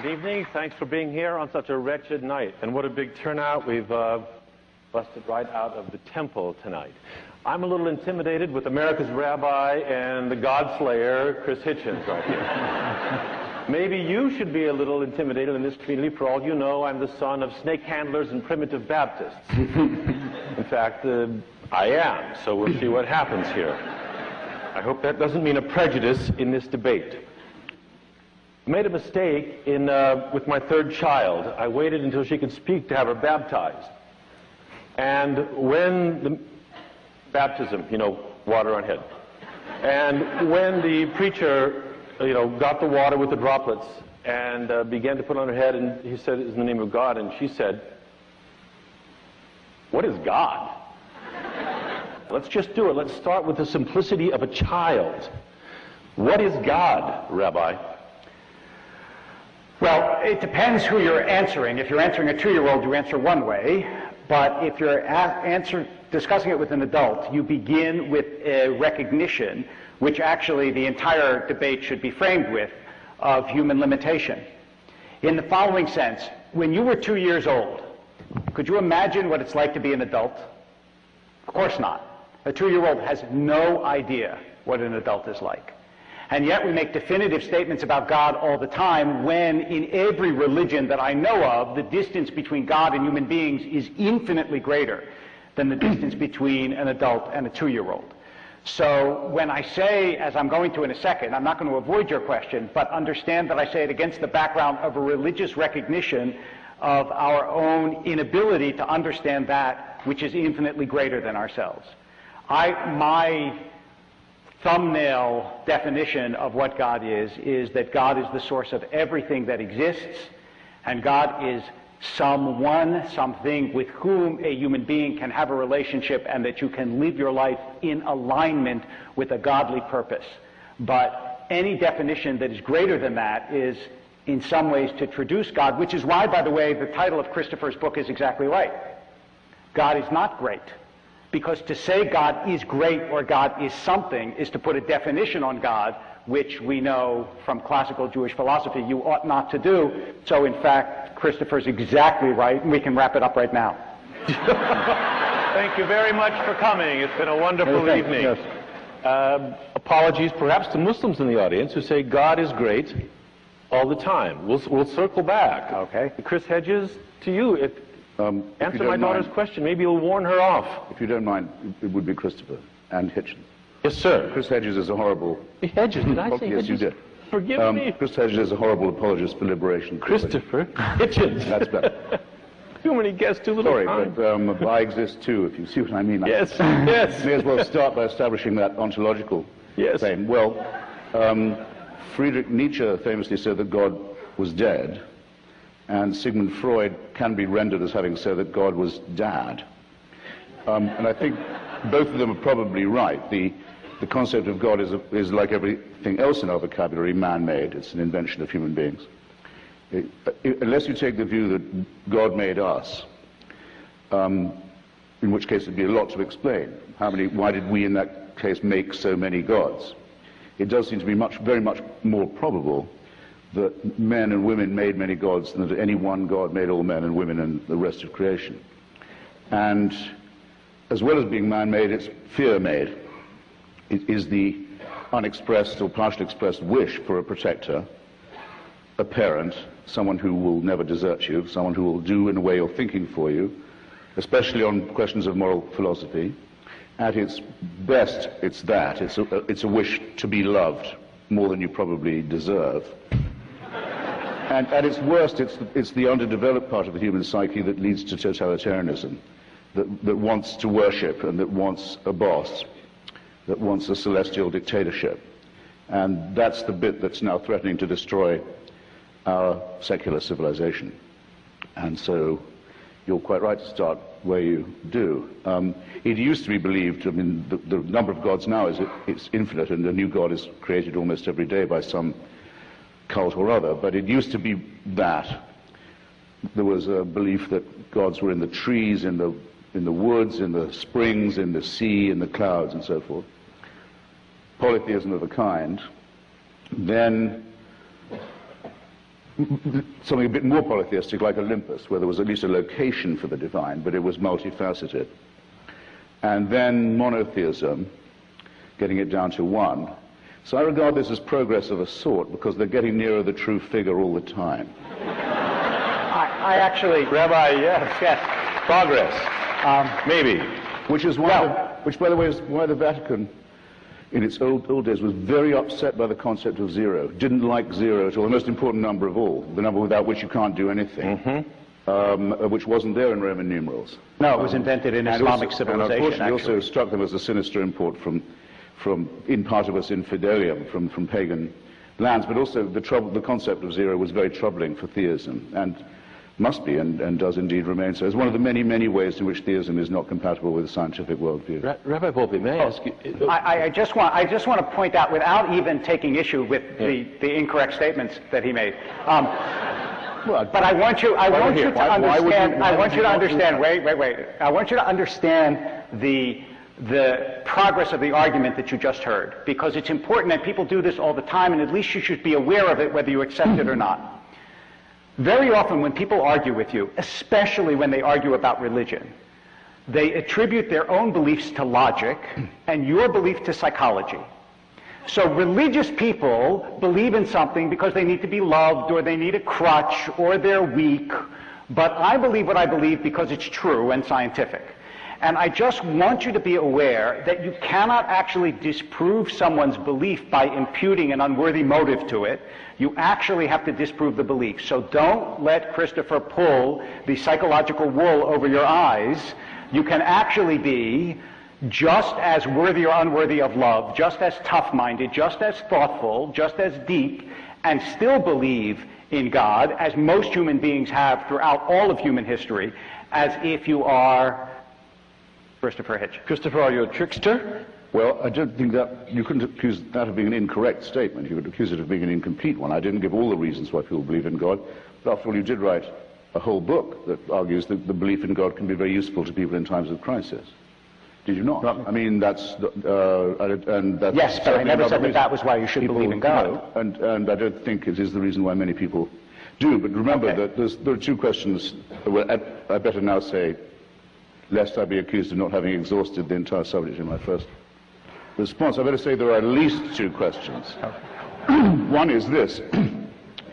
Good evening. Thanks for being here on such a wretched night. And what a big turnout. We've busted right out of the temple tonight. I'm a little intimidated with America's rabbi and the God Slayer, Chris Hitchens, right here. Maybe you should be a little intimidated in this community. For all you know, I'm the son of snake handlers and primitive Baptists. In fact, I am. So we'll see what happens here. I hope that doesn't mean a prejudice in this debate. I made a mistake with my third child. I waited until she could speak to have her baptized. And when the baptism, water on head. And when the preacher, got the water with the droplets and began to put on her head, and he said, "It's in the name of God," and she said, "What is God?" Let's just do it. Let's start with the simplicity of a child. What is God, Rabbi? Well, it depends who you're answering. If you're answering a 2-year-old, you answer one way. But if you're discussing it with an adult, you begin with a recognition, which actually the entire debate should be framed with, of human limitation. In the following sense, when you were 2 years old, could you imagine what it's like to be an adult? Of course not. A 2-year-old has no idea what an adult is like. And yet we make definitive statements about God all the time when in every religion that I know of, the distance between God and human beings is infinitely greater than the distance between an adult and a 2-year-old. So when I say, as I'm going to in a second, I'm not going to avoid your question, but understand that I say it against the background of a religious recognition of our own inability to understand that which is infinitely greater than ourselves. My thumbnail definition of what God is that God is the source of everything that exists, and God is someone, something with whom a human being can have a relationship, and that you can live your life in alignment with a godly purpose. But any definition that is greater than that is in some ways to traduce God, which is why, by the way, the title of Christopher's book is exactly right. God is not great. Because to say God is great or God is something is to put a definition on God, which we know from classical Jewish philosophy you ought not to do. So in fact, Christopher's exactly right, and we can wrap it up right now. Thank you very much for coming. It's been a wonderful evening. Yes. Apologies perhaps to Muslims in the audience who say God is great all the time. We'll circle back. Okay. Chris Hedges, to you. Answer my daughter's question. Maybe you'll warn her off. If you don't mind, it would be Christopher and Hitchens. Yes, sir. Chris Hedges is a horrible... Hedges? Did I say Yes, Hedges? you did. Forgive me. Chris Hedges is a horrible apologist for liberation. Christopher Hitchens. That's better. Too many guests, too little time. Sorry, but I exist too, if you see what I mean. Yes, yes. May as well start by establishing that ontological claim. Well, Friedrich Nietzsche famously said that God was dead, and Sigmund Freud can be rendered as having said that God was dad. And I think both of them are probably right. The concept of God is like everything else in our vocabulary, man-made. It's an invention of human beings. Unless you take the view that God made us, in which case it'd be a lot to explain. Why did we in that case make so many gods? It does seem to be very much more probable that men and women made many gods than that any one God made all men and women and the rest of creation. And as well as being man-made, it's fear-made. It is the unexpressed or partially expressed wish for a protector, a parent, someone who will never desert you, someone who will do in a way you're thinking for you, especially on questions of moral philosophy. At its best, it's that. It's a wish to be loved more than you probably deserve. And at its worst, it's the underdeveloped part of the human psyche that leads to totalitarianism, that wants to worship and that wants a boss, that wants a celestial dictatorship. And that's the bit that's now threatening to destroy our secular civilization. And so you're quite right to start where you do. It used to be believed, the number of gods now it's infinite, and a new god is created almost every day by some cult or other, but it used to be that. There was a belief that gods were in the trees, in the woods, in the springs, in the sea, in the clouds, and so forth. Polytheism of a kind. Then something a bit more polytheistic like Olympus, where there was at least a location for the divine, but it was multifaceted. And then monotheism, getting it down to one. So I regard this as progress of a sort, because they're getting nearer the true figure all the time. I actually... Rabbi, yes. Progress. Maybe. Which is why, which by the way is why the Vatican, in its old days, was very upset by the concept of zero. Didn't like zero at all, the most important number of all, the number without which you can't do anything, which wasn't there in Roman numerals. No, it was invented in Islamic civilization. And unfortunately, also struck them as a sinister import from in partibus infidelium, from pagan lands. But also the concept of zero was very troubling for theism, and must be, and does indeed remain so. It's one of the many, many ways in which theism is not compatible with the scientific worldview. Rabbi Wolpe, may I ask you... I just want to point out, without even taking issue with the incorrect statements that he made, but I want you to understand, wait. I want you to understand the progress of the argument that you just heard, because it's important, and people do this all the time, and at least you should be aware of it whether you accept it or not. Very often when people argue with you, especially when they argue about religion, they attribute their own beliefs to logic and your belief to psychology. So religious people believe in something because they need to be loved, or they need a crutch, or they're weak. But I believe what I believe because it's true and scientific. And I just want you to be aware that you cannot actually disprove someone's belief by imputing an unworthy motive to it. You actually have to disprove the belief. So don't let Christopher pull the psychological wool over your eyes. You can actually be just as worthy or unworthy of love, just as tough-minded, just as thoughtful, just as deep, and still believe in God, as most human beings have throughout all of human history, as if you are Christopher Hitchens. Christopher, are you a trickster? Well, I don't think that you couldn't accuse that of being an incorrect statement. You could accuse it of being an incomplete one. I didn't give all the reasons why people believe in God, but after all, you did write a whole book that argues that the belief in God can be very useful to people in times of crisis. Did you not? No. I mean, that's... and that's yes, but I never said that was why you should believe in God. And I don't think it is the reason why many people do. But remember that there are two questions. Well, I better now say, lest I be accused of not having exhausted the entire subject in my first response, I better say there are at least two questions. One is this: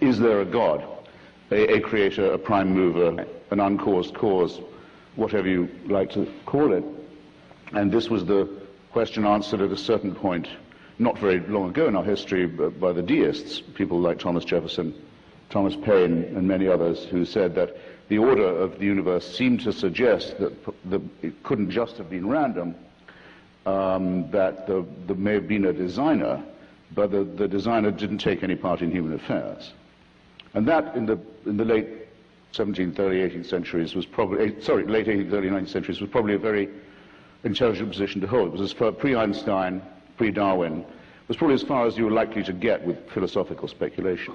is there a God, a creator, a prime mover, an uncaused cause, whatever you like to call it? And this was the question answered at a certain point, not very long ago in our history, by the deists, people like Thomas Jefferson, Thomas Paine, and many others, who said that the order of the universe seemed to suggest that it couldn't just have been random, that there may have been a designer, but the designer didn't take any part in human affairs. And that, in the late 17th, early 18th centuries was probably, late 18th, early 19th centuries was probably a very intelligent position to hold. It was as far, pre-Einstein, pre-Darwin, was probably as far as you were likely to get with philosophical speculation.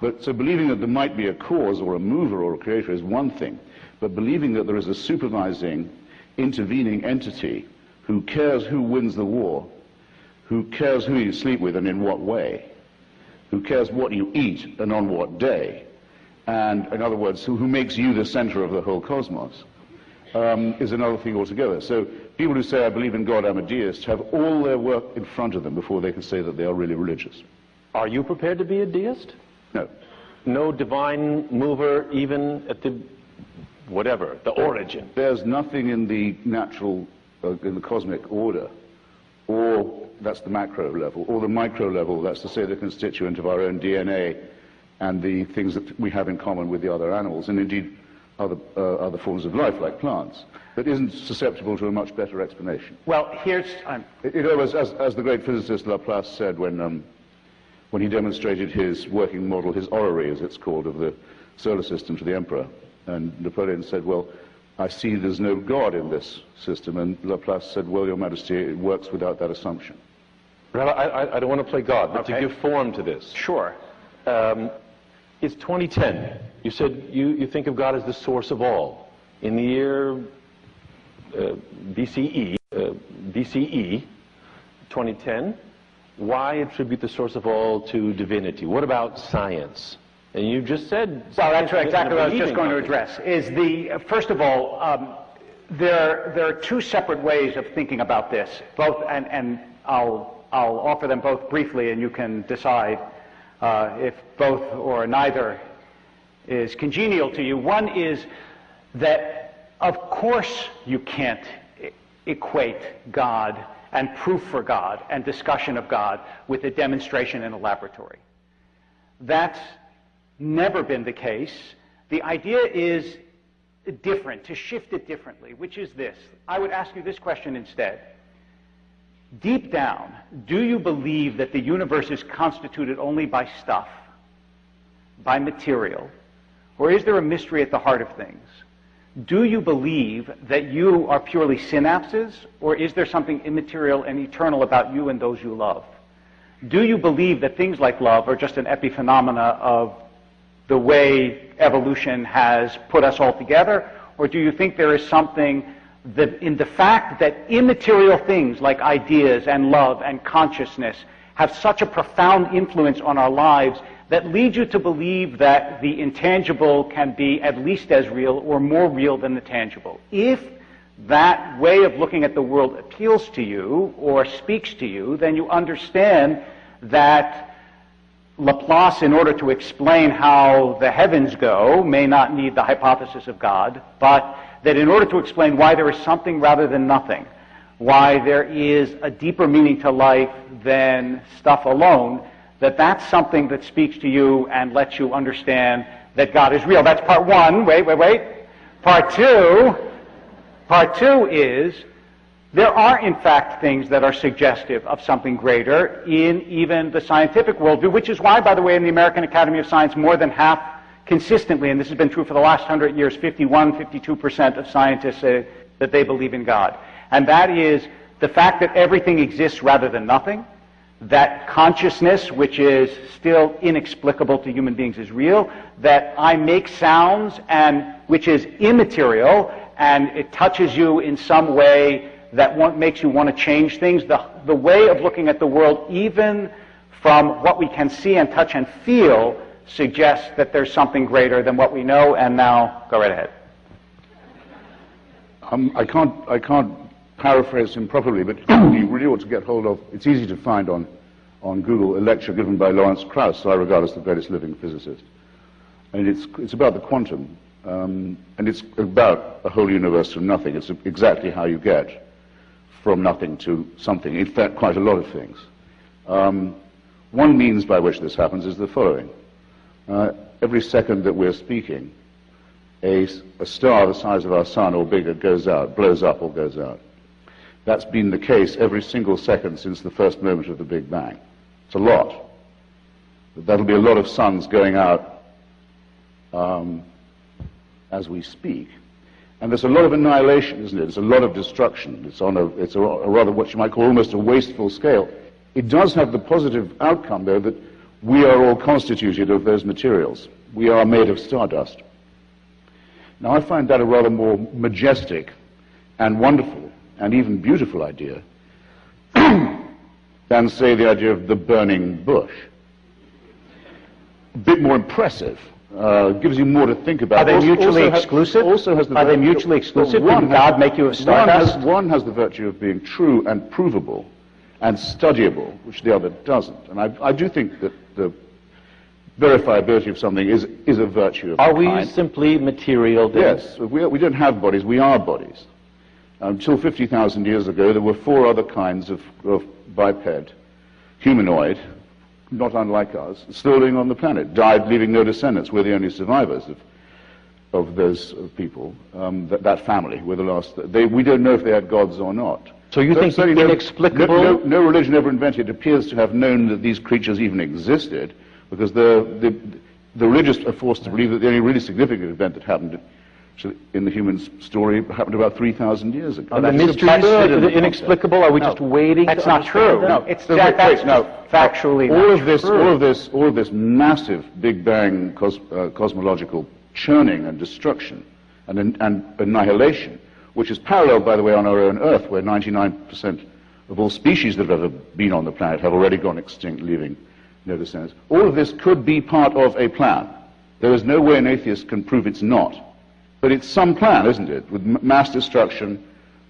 But so believing that there might be a cause or a mover or a creator is one thing, but believing that there is a supervising, intervening entity who cares who wins the war, who cares who you sleep with and in what way, who cares what you eat and on what day, and in other words, who makes you the center of the whole cosmos, is another thing altogether. So people who say, I believe in God, I'm a deist, have all their work in front of them before they can say that they are really religious. Are you prepared to be a deist? No. No divine mover, even at the, whatever, the origin? There's nothing in the natural, in the cosmic order, or that's the macro level, or the micro level, that's to say the constituent of our own DNA and the things that we have in common with the other animals, and indeed other forms of life like plants, that isn't susceptible to a much better explanation. Well, here's... as the great physicist Laplace said when he demonstrated his working model, his orrery as it's called, of the solar system to the emperor, and Napoleon said, well, I see there's no God in this system, and Laplace said, well, Your Majesty, it works without that assumption. Rabbi, I don't want to play God, but to give form to this. Sure. It's 2010. You said you think of God as the source of all. In the year BCE, 2010, why attribute the source of all to divinity? What about science? And you just said... Well, that's exactly what I was just going to address. First of all, there are two separate ways of thinking about this, both, and I'll offer them both briefly, and you can decide if both or neither is congenial to you. One is that, of course, you can't equate God and proof for God and discussion of God with a demonstration in a laboratory. That's never been the case. The idea is different, to shift it differently, which is this. I would ask you this question instead. Deep down, do you believe that the universe is constituted only by stuff, by material, or is there a mystery at the heart of things? Do you believe that you are purely synapses, or is there something immaterial and eternal about you and those you love? Do you believe that things like love are just an epiphenomena of the way evolution has put us all together, or do you think there is something that in the fact that immaterial things like ideas and love and consciousness have such a profound influence on our lives that leads you to believe that the intangible can be at least as real or more real than the tangible? If that way of looking at the world appeals to you or speaks to you, then you understand that Laplace, in order to explain how the heavens go, may not need the hypothesis of God, but that in order to explain why there is something rather than nothing, why there is a deeper meaning to life than stuff alone, that's something that speaks to you and lets you understand that God is real. That's part one. Wait. Part two is there are, in fact, things that are suggestive of something greater in even the scientific worldview, which is why, by the way, in the American Academy of Science, more than half consistently, and this has been true for the last 100 years, 52% of scientists say that they believe in God. And that is the fact that everything exists rather than nothing, that consciousness, which is still inexplicable to human beings, is real, that I make sounds, and which is immaterial, and it touches you in some way that makes you want to change things. The way of looking at the world, even from what we can see and touch and feel, suggests that there's something greater than what we know. And now, go right ahead. I can't paraphrase him properly, but you really ought to get hold of, it's easy to find on Google, a lecture given by Lawrence Krauss, who I regard as the greatest living physicist. And it's about the quantum, and it's about a whole universe from nothing. It's exactly how you get from nothing to something. In fact, quite a lot of things. One means by which this happens is the following. Every second that we're speaking, a star the size of our sun or bigger goes out, blows up or goes out. That's been the case every single second since the first moment of the Big Bang. It's a lot. That'll be a lot of suns going out as we speak. And there's a lot of annihilation, isn't it? There's a lot of destruction. It's a rather what you might call almost a wasteful scale. It does have the positive outcome, though, that we are all constituted of those materials. We are made of stardust. Now, I find that a rather more majestic and wonderful and even beautiful idea than, say, the idea of the burning bush. A bit more impressive. Gives you more to think about. Are they mutually exclusive? Are they mutually exclusive? Did God make you a stardust? One has the virtue of being true and provable and studyable, which the other doesn't. And I do think that the verifiability of something is a virtue of Are the we kind. Simply material then? Yes. We don't have bodies, we are bodies. Until 50,000 years ago, there were four other kinds of biped, humanoid, not unlike us, still living on the planet, died leaving no descendants. We're the only survivors of those people, that family. We're the last. We don't know if they had gods or not. So you think it's inexplicable? No religion ever invented appears to have known that these creatures even existed, because the religious are forced to believe that the only really significant event that happened in the human story happened about 3,000 years ago. The mysteries, the inexplicable, are we just waiting? That's not true. No, it's factually all of this massive Big Bang cosmological churning and destruction and annihilation, which is paralleled, by the way, on our own Earth, where 99% of all species that have ever been on the planet have already gone extinct, leaving no descendants. All of this could be part of a plan. There is no way an atheist can prove it's not. But it's some plan, isn't it, with mass destruction,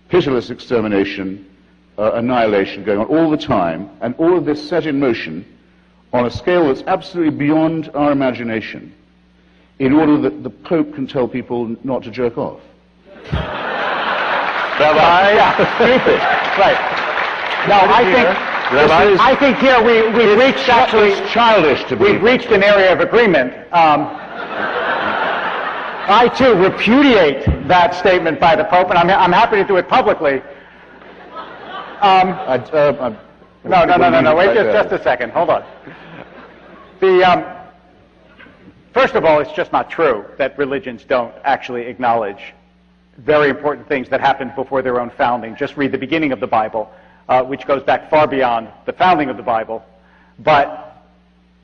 pitiless extermination, annihilation going on all the time, and all of this set in motion on a scale that's absolutely beyond our imagination, in order that the Pope can tell people not to jerk off. Rabbi? Stupid. Right. No, I think here we've reached actually... It's childish to be... We've reached an area of agreement. I, too, repudiate that statement by the Pope, and I'm happy to do it publicly. No, wait just a second. Hold on. First of all, it's just not true that religions don't actually acknowledge very important things that happened before their own founding. Just read the beginning of the Bible, which goes back far beyond the founding of the Bible. But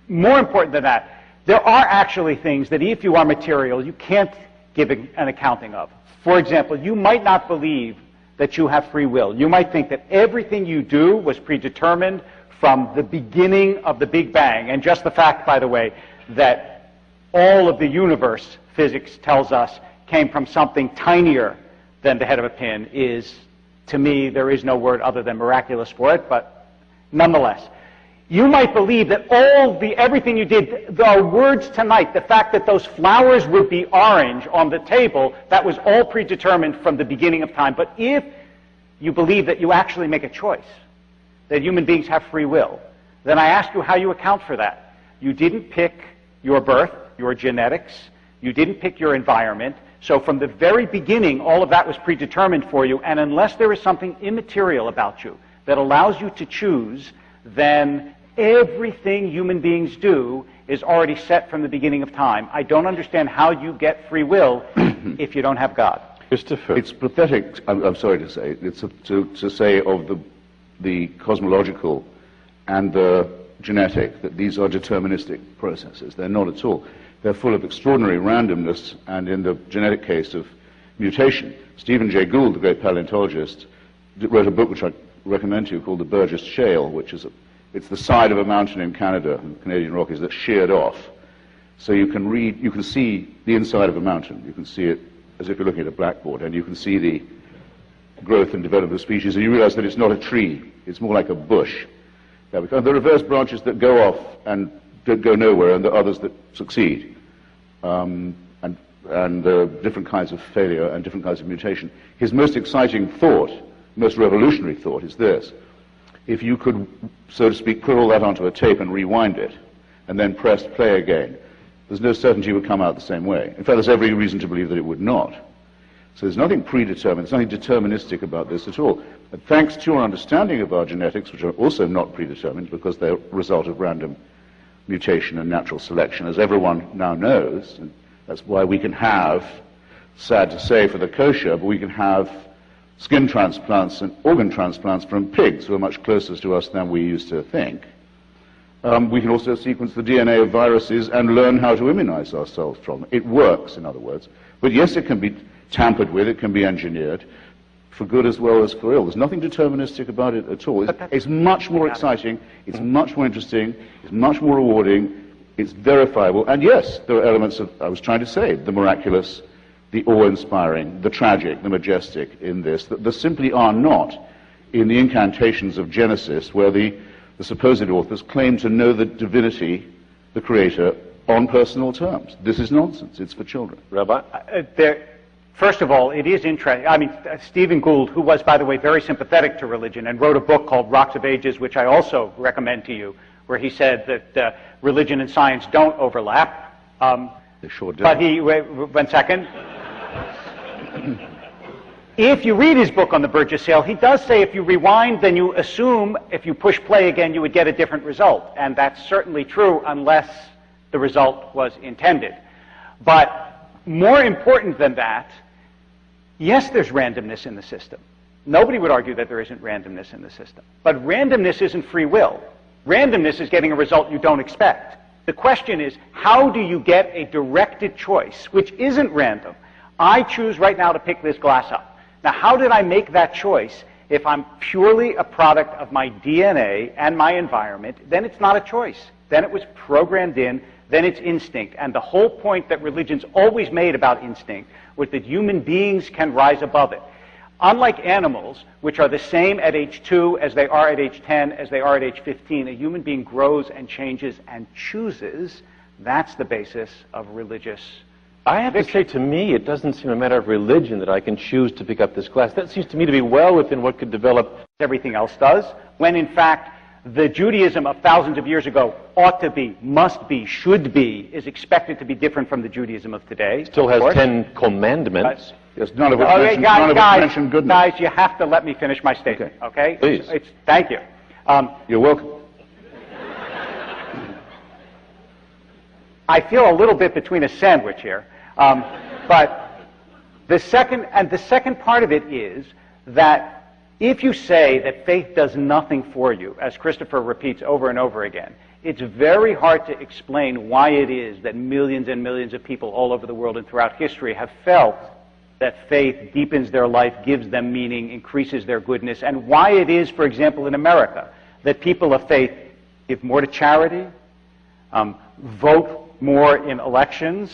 more important than that, there are actually things that if you are material, you can't give an accounting of. For example, you might not believe that you have free will. You might think that everything you do was predetermined from the beginning of the Big Bang. And just the fact, by the way, that all of the universe, physics tells us, came from something tinier than the head of a pin is, to me, there is no word other than miraculous for it, but nonetheless. You might believe that everything you did, the words tonight, the fact that those flowers would be orange on the table, that was all predetermined from the beginning of time. But if you believe that you actually make a choice, that human beings have free will, then I ask you how you account for that. You didn't pick your birth, your genetics, you didn't pick your environment, so from the very beginning, all of that was predetermined for you, and unless there is something immaterial about you that allows you to choose, then everything human beings do is already set from the beginning of time. I don't understand how you get free will if you don't have God. Christopher. It's pathetic, I'm sorry to say, to say of the cosmological and the genetic that these are deterministic processes. They're not at all. They're full of extraordinary randomness, and in the genetic case of mutation. Stephen Jay Gould, the great paleontologist, wrote a book which I recommend to you called The Burgess Shale, which is it's the side of a mountain in Canada, in the Canadian Rockies, that's sheared off. So you can see the inside of a mountain. You can see it as if you're looking at a blackboard, and you can see the growth and development of species, and you realize that it's not a tree, it's more like a bush. There are reverse branches that go off and don't go nowhere, and there are others that succeed. And different kinds of failure and different kinds of mutation. His most exciting thought, most revolutionary thought, is this. If you could, so to speak, put all that onto a tape and rewind it, and then press play again, there's no certainty it would come out the same way. In fact, there's every reason to believe that it would not. So there's nothing predetermined, there's nothing deterministic about this at all. But thanks to our understanding of our genetics, which are also not predetermined because they're a result of random mutation and natural selection, as everyone now knows, and that's why we can have, sad to say for the kosher, but we can have skin transplants and organ transplants from pigs who are much closer to us than we used to think. We can also sequence the DNA of viruses and learn how to immunize ourselves from them. It works, in other words. But yes, it can be tampered with, it can be engineered, for good as well as for ill. There's nothing deterministic about it at all. It's much more exciting, it's much more interesting, it's much more rewarding, it's verifiable. And yes, there are elements of, I was trying to say, the miraculous, the awe-inspiring, the tragic, the majestic in this, that there simply are not in the incantations of Genesis, where the supposed authors claim to know the divinity, the creator, on personal terms. This is nonsense. It's for children. Rabbi? First of all, it is interesting. I mean, Stephen Gould, who was, by the way, very sympathetic to religion and wrote a book called Rocks of Ages, which I also recommend to you, where he said that religion and science don't overlap. They sure do. But wait 1 second. If you read his book on the Burgess Shale, he does say if you rewind, then you assume if you push play again, you would get a different result. And that's certainly true unless the result was intended. But more important than that, yes, there's randomness in the system. Nobody would argue that there isn't randomness in the system. But randomness isn't free will. Randomness is getting a result you don't expect. The question is, how do you get a directed choice, which isn't random? I choose right now to pick this glass up. Now, how did I make that choice? If I'm purely a product of my DNA and my environment, then it's not a choice. Then it was programmed in, then it's instinct. And the whole point that religion's always made about instinct was that human beings can rise above it. Unlike animals, which are the same at age 2 as they are at age 10, as they are at age 15, a human being grows and changes and chooses. That's the basis of religious I have to say, to me, it doesn't seem a matter of religion that I can choose to pick up this class. That seems to me to be well within what could develop. Everything else does, when in fact the Judaism of thousands of years ago ought to be, must be, should be, is expected to be different from the Judaism of today. Still has 10 commandments. Yes, none of which mention goodness. Guys, you have to let me finish my statement, okay? Please. Thank you. You're welcome. I feel a little bit between a sandwich here. But the second part of it is that if you say that faith does nothing for you, as Christopher repeats over and over again, it's very hard to explain why it is that millions and millions of people all over the world and throughout history have felt that faith deepens their life, gives them meaning, increases their goodness, and why it is, for example, in America, that people of faith give more to charity, vote more in elections,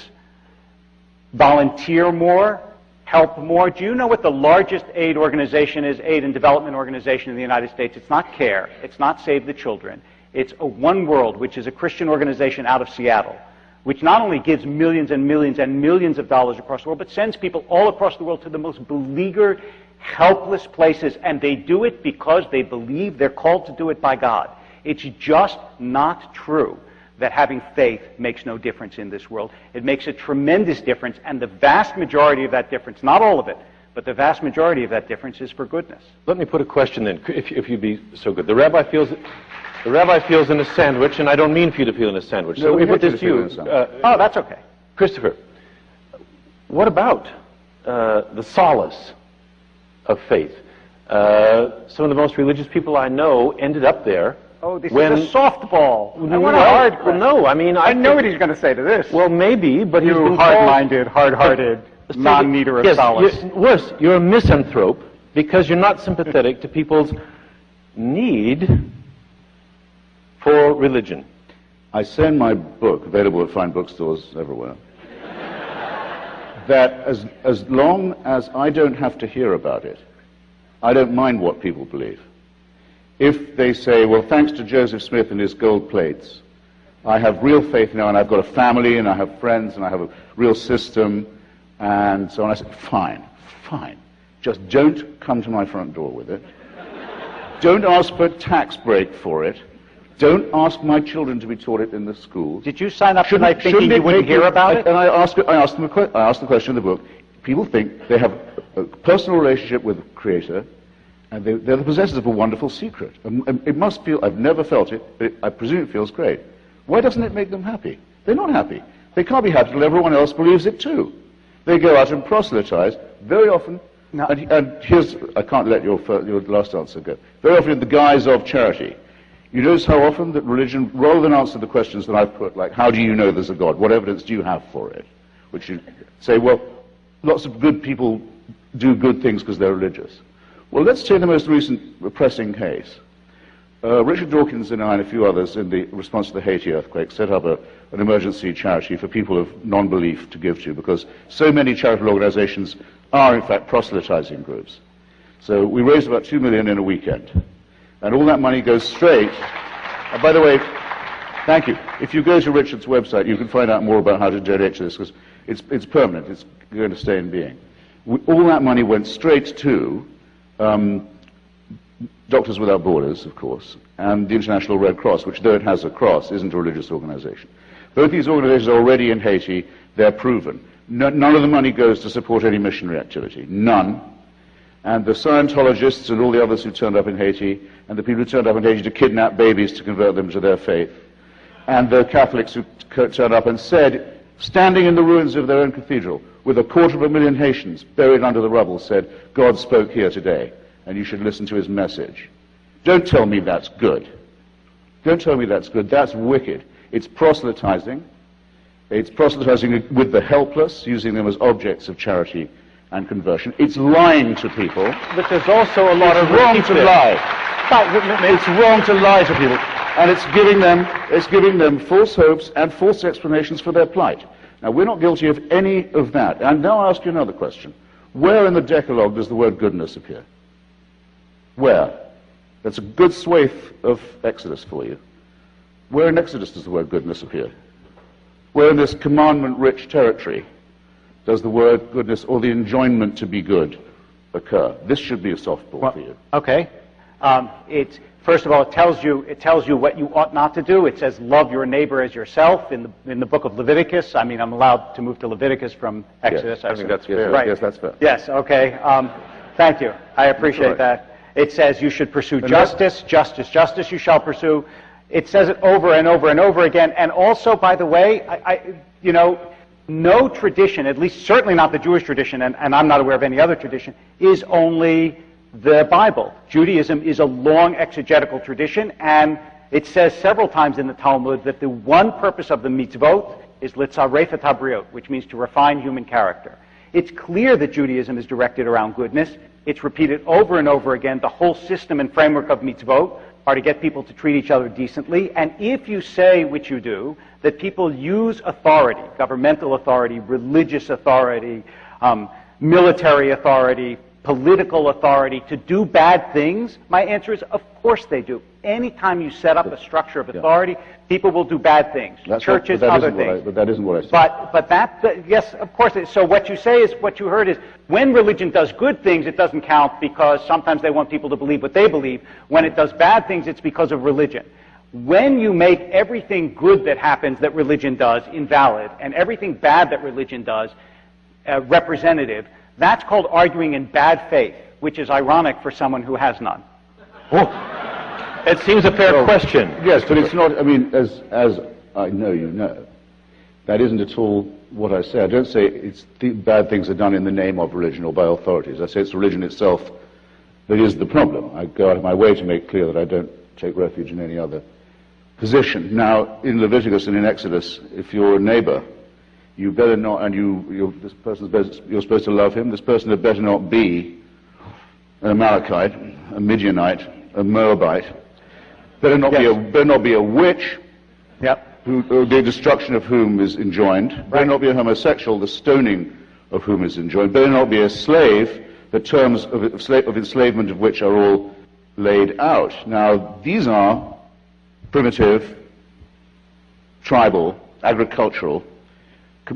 volunteer more, help more. Do you know what the largest aid organization is, aid and development organization in the United States? It's not CARE. It's not Save the Children. It's One World, which is a Christian organization out of Seattle, which not only gives millions and millions and millions of dollars across the world, but sends people all across the world to the most beleaguered, helpless places, and they do it because they believe they're called to do it by God. It's just not true that having faith makes no difference in this world. It makes a tremendous difference, and the vast majority of that difference, not all of it, but the vast majority of that difference is for goodness. Let me put a question then, if you'd be so good. The rabbi feels in a sandwich, and I don't mean for you to feel in a sandwich. So let me put this to you. Oh, that's okay. Christopher, what about the solace of faith? Some of the most religious people I know ended up there. Oh, this is a softball. I want a hard question. Well, no, I mean... I know what he's going to say to this. Well, maybe, but he's been hard-minded, hard-hearted, non-needer of solace. Worse, you're a misanthrope because you're not sympathetic to people's need for religion. I say in my book, available at fine bookstores everywhere, that as long as I don't have to hear about it, I don't mind what people believe. If they say, well, thanks to Joseph Smith and his gold plates, I have real faith now, and I've got a family, and I have friends, and I have a real system, and so on, I say, fine. Just don't come to my front door with it. Don't ask for a tax break for it. Don't ask my children to be taught it in the schools. Did you sign up tonight thinking you wouldn't hear about it? And I asked the question in the book. People think they have a personal relationship with the Creator, and they're the possessors of a wonderful secret. It must feel, I've never felt it, but I presume it feels great. Why doesn't it make them happy? They're not happy. They can't be happy until everyone else believes it too. They go out and proselytize, very often, and here's, I can't let your last answer go, very often in the guise of charity. You notice how often that religion, rather than answer the questions that I've put, like, how do you know there's a God? What evidence do you have for it? Which you say, well, lots of good people do good things because they're religious. Well, let's take the most recent pressing case. Richard Dawkins and I and a few others, in the response to the Haiti earthquake, set up an emergency charity for people of non-belief to give to, because so many charitable organizations are, in fact, proselytizing groups. So we raised about $2 million in a weekend. And all that money goes straight. By the way, thank you. If you go to Richard's website, you can find out more about how to donate to this, because it's permanent. It's going to stay in being. All that money went straight to Doctors Without Borders, of course, and the International Red Cross, which, though it has a cross, isn't a religious organization. Both these organizations are already in Haiti. They're proven. None of the money goes to support any missionary activity. None. And the Scientologists and all the others who turned up in Haiti, and the people who turned up in Haiti to kidnap babies to convert them to their faith, and the Catholics who turned up and said, standing in the ruins of their own cathedral, with 250,000 Haitians buried under the rubble, said, God spoke here today, and you should listen to his message. Don't tell me that's good. Don't tell me that's good. That's wicked. It's proselytizing. It's proselytizing with the helpless, using them as objects of charity and conversion. It's lying to people. But there's also a lot of wrong to lie. It's wrong to lie to people, and it's giving them false hopes and false explanations for their plight. Now, we're not guilty of any of that. And now I'll ask you another question. Where in the Decalogue does the word goodness appear? Where? That's a good swathe of Exodus for you. Where in Exodus does the word goodness appear? Where in this commandment-rich territory does the word goodness or the enjoinment to be good occur? This should be a softball for you. Okay. First of all, it tells you what you ought not to do. It says, love your neighbor as yourself in the book of Leviticus. I mean, I'm allowed to move to Leviticus from Exodus. Yes, I think that's fair. Yes, right. Yes, that's fair. Yes, okay. Thank you. I appreciate that. It says you should pursue justice you shall pursue. It says it over and over and over again. And also, by the way, no tradition, at least certainly not the Jewish tradition, and I'm not aware of any other tradition, is only the Bible. Judaism is a long exegetical tradition, and it says several times in the Talmud that the one purpose of the mitzvot is litzaref et habriot, which means to refine human character. It's clear that Judaism is directed around goodness. It's repeated over and over again. The whole system and framework of mitzvot are to get people to treat each other decently. And if you say, which you do, that people use authority, governmental authority, religious authority, military authority, political authority to do bad things, my answer is, of course they do. Anytime you set up a structure of authority, people will do bad things. Churches, other things. But that isn't what I said. But yes, of course. So what you say is, what you heard is, when religion does good things, it doesn't count because sometimes they want people to believe what they believe. When it does bad things, it's because of religion. When you make everything good that happens that religion does invalid, and everything bad that religion does representative, that's called arguing in bad faith, which is ironic for someone who has none. Oh, it seems a fair question. Yes, but it's not, I mean, as I know you know, that isn't at all what I say. I don't say bad things are done in the name of religion or by authorities. I say it's religion itself that is the problem. I go out of my way to make clear that I don't take refuge in any other position. Now, in Leviticus and in Exodus, if you're a neighbor, you better not, and you're supposed to love him. This person had better not be an Amalekite, a Midianite, a Moabite. Better not be a witch. Yep. The destruction of whom is enjoined. Right. Better not be a homosexual, the stoning of whom is enjoined. Better not be a slave, the terms of enslavement of which are all laid out. Now, these are primitive, tribal, agricultural.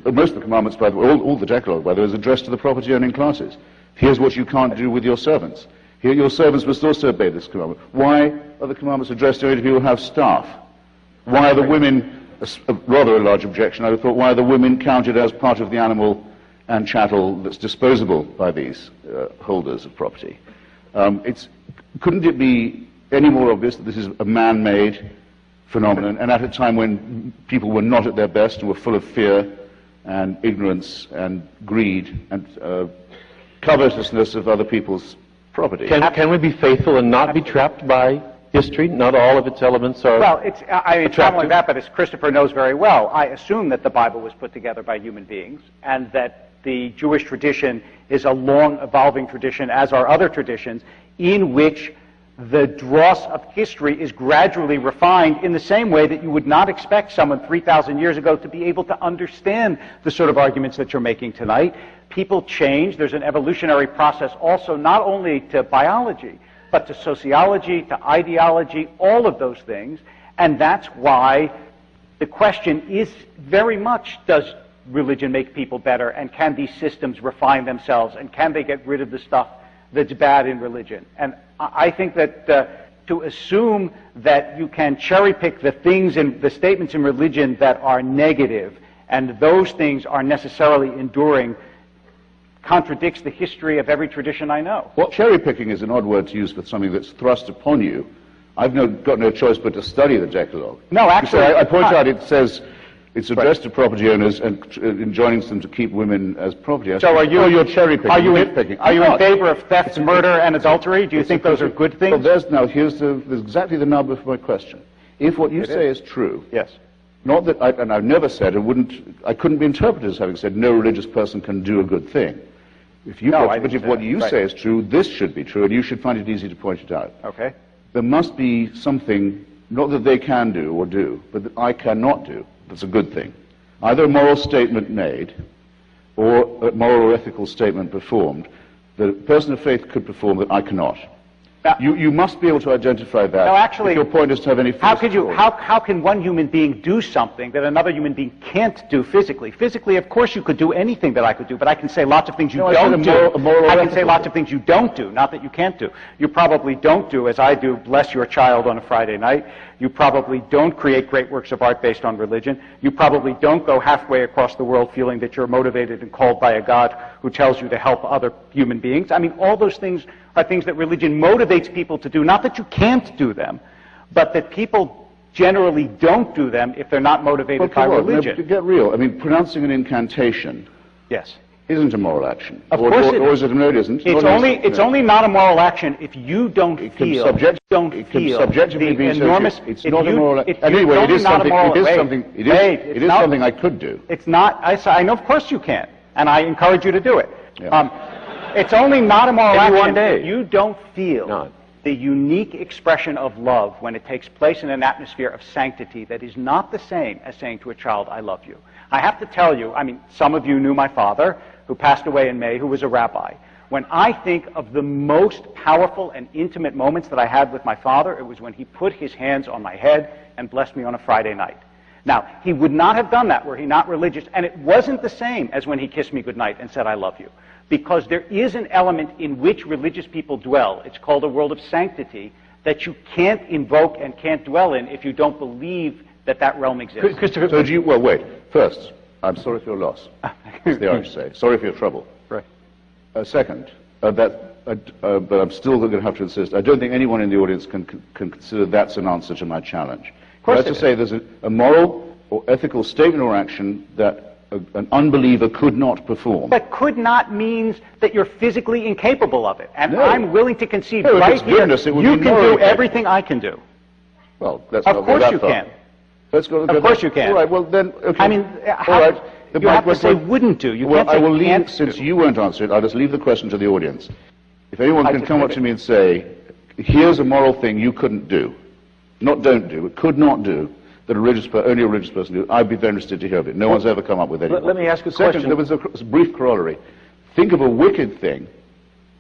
Most of the commandments, by the way, all the Decalogue, by the way, is addressed to the property-owning classes. Here's what you can't do with your servants. Here, your servants must also obey this commandment. Why are the commandments addressed only to people who have staff? Why are the women, rather a large objection, I thought, why are the women counted as part of the animal and chattel that's disposable by these holders of property? Couldn't it be any more obvious that this is a man-made phenomenon, and at a time when people were not at their best and were full of fear and ignorance and greed and covetousness of other people's property? Can we be faithful and not be trapped by history? Not all of its elements are it's not only that, but as Christopher knows very well, I assume that the Bible was put together by human beings, and that the Jewish tradition is a long evolving tradition, as are other traditions, in which the dross of history is gradually refined in the same way that you would not expect someone 3,000 years ago to be able to understand the sort of arguments that you're making tonight. People change. There's an evolutionary process also, not only to biology, but to sociology, to ideology, all of those things. And that's why the question is very much, does religion make people better, and can these systems refine themselves, and can they get rid of the stuff that's bad in religion? And I think that to assume that you can cherry pick the things in the statements in religion that are negative, and those things are necessarily enduring, contradicts the history of every tradition I know. Well, cherry picking is an odd word to use for something that's thrust upon you. I've got no choice but to study the Decalogue. No, actually, I point out it says it's addressed to property owners and enjoining them to keep women as property. So you're cherry picking. Are you in favor of theft, murder, and adultery? Do you think those are good things? Well, here's exactly the nub of my question. If what you say is true, yes. Not that, and I've never said, I couldn't be interpreted as having said no religious person can do a good thing. If you, No, but if what you say is true, this should be true, and you should find it easy to point it out. Okay. There must be something, not that they can do or do, but that I cannot do. That's a good thing. Either a moral statement made, or a moral or ethical statement performed, that a person of faith could perform that I cannot. Now, You must be able to identify that. No, actually, if your point is to have any how can one human being do something that another human being can't do physically? Physically, of course, you could do anything that I could do, but I can say lots of things you don't do. I can say lots of things you don't do, not that you can't do. You probably don't do, as I do, bless your child on a Friday night. You probably don't create great works of art based on religion. You probably don't go halfway across the world feeling that you're motivated and called by a God who tells you to help other human beings. I mean, all those things are things that religion motivates people to do. Not that you can't do them, but that people generally don't do them if they're not motivated by religion. No, get real. I mean, pronouncing an incantation Yes. isn't a moral action. Of course it is. Or is it? No, it isn't. It's only not a moral action if you don't feel. It can subjectively be enormous. It's not a moral action. Anyway, it is something. It is something I could do. It's not. I know. Of course you can, and I encourage you to do it. Yeah. It's only not a moral action one day. if you don't feel the unique expression of love when it takes place in an atmosphere of sanctity that is not the same as saying to a child, I love you. I have to tell you, I mean, some of you knew my father, who passed away in May, who was a rabbi. When I think of the most powerful and intimate moments that I had with my father, it was when he put his hands on my head and blessed me on a Friday night. Now, he would not have done that were he not religious, and it wasn't the same as when he kissed me goodnight and said, I love you. Because there is an element in which religious people dwell. It's called a world of sanctity that you can't invoke and can't dwell in if you don't believe that that realm exists. So do you, well, wait. First, I'm sorry for your loss, as the Irish say. Sorry for your trouble. Right. Second, but I'm still going to have to insist, I don't think anyone in the audience can consider that's an answer to my challenge. Of course That's to say there's a moral or ethical statement or action that an unbeliever could not perform. But could not means that you're physically incapable of it. And No. I'm willing to concede No, if right it's here, goodness, it would you be can morally do everything I can do. Well, let's Of not go course that you far. can. Let's go. Of course you can. All right. Well, then. Okay. I mean, all right. you have to say wouldn't do. You well, can't say I will leave, can't since do. you won't answer it, I'll just leave the question to the audience. If anyone I can just come up made to it. me and say, here's a moral thing you couldn't do, not don't do, but could not do, that only a religious person do, I'd be very interested to hear of it. No one's ever come up with anything. Let me ask you a Second, question. there was a brief corollary. Think of a wicked thing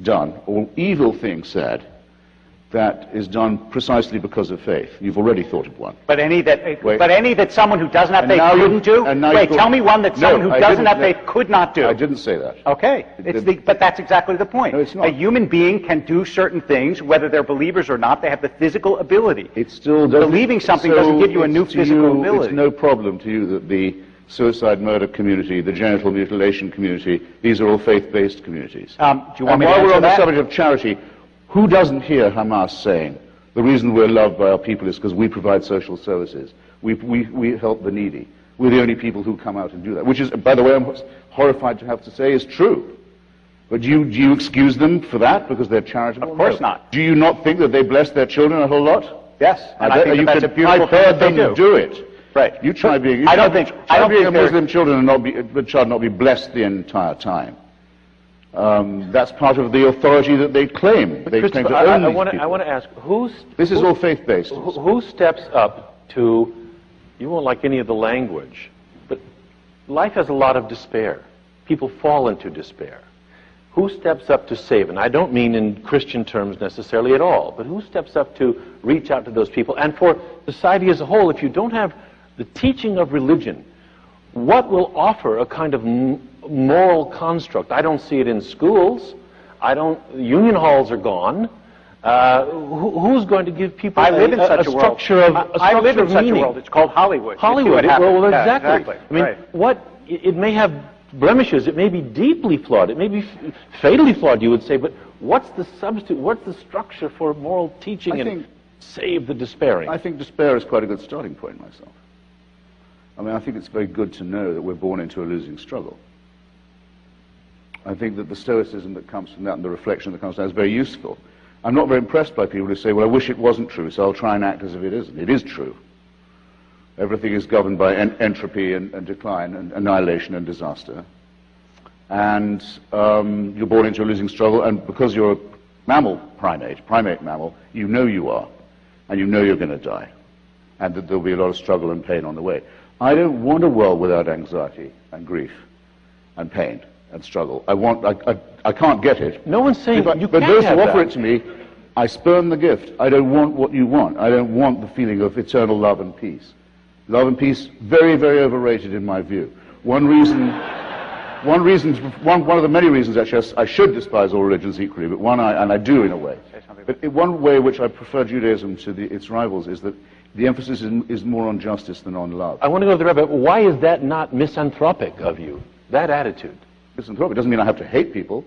done, or evil thing said, that is done precisely because of faith. You've already thought of one. But any that someone who doesn't have And faith now you- couldn't do? and now Wait, you've tell got- me one that No, someone who I doesn't didn't- have no. faith could not do. I didn't say that. Okay, but that's exactly the point. No, it's not. A human being can do certain things, whether they're believers or not. They have the physical ability. It still doesn't. Believing something doesn't give you a new it's to physical you, ability. It's no problem to you that the suicide murder community, the genital mutilation community, these are all faith-based communities. Do you want me to while we're answer on that? the subject of charity, who doesn't hear Hamas saying, the reason we're loved by our people is because we provide social services. We help the needy. We're the only people who come out and do that. Which is, by the way, I'm horrified to have to say, is true. But do you excuse them for that because they're charitable? Of course not. Do you not think that they bless their children a whole lot? Yes, and I think that's a beautiful thing that they do. Do it. Right. You try being. I don't think a Muslim children and not be blessed the entire time. That's part of the authority that they claim. They claim to own these people. I want to ask, This is all faith-based. who steps up to, you won't like any of the language, but life has a lot of despair. People fall into despair. Who steps up to save? And I don't mean in Christian terms necessarily at all, but who steps up to reach out to those people? And for society as a whole, if you don't have the teaching of religion, what will offer a kind of moral construct? I don't see it in schools. Union halls are gone. Who's going to give people I live in such a world. I live in such a meaning? world. It's called Hollywood. Hollywood. Well, exactly. Yeah, I mean, right. It may have blemishes. It may be deeply flawed. It may be fatally flawed, you would say. But what's the substitute? What's the structure for moral teaching and save the despairing? I think despair is quite a good starting point myself. I mean, I think it's very good to know that we're born into a losing struggle. I think that the stoicism that comes from that and the reflection that comes from that is very useful. I'm not very impressed by people who say, well, I wish it wasn't true, so I'll try and act as if it isn't. It is true. Everything is governed by entropy and decline and annihilation and disaster. and you're born into a losing struggle, and because you're a primate mammal, you know you are, and you know you're going to die, and that there'll be a lot of struggle and pain on the way. I don't want a world without anxiety and grief and pain and struggle. I can't get it. No one's saying you but can't those have who offer that. it to me, I spurn the gift. I don't want what you want. I don't want the feeling of eternal love and peace. Love and peace, very, very overrated in my view. One of the many reasons, actually, I should despise all religions equally, but and I do in a way. But one way in which I prefer Judaism to its rivals is that the emphasis is more on justice than on love. I want to go to the Rabbi. Why is that not misanthropic of you, that attitude? Misanthropic doesn't mean I have to hate people.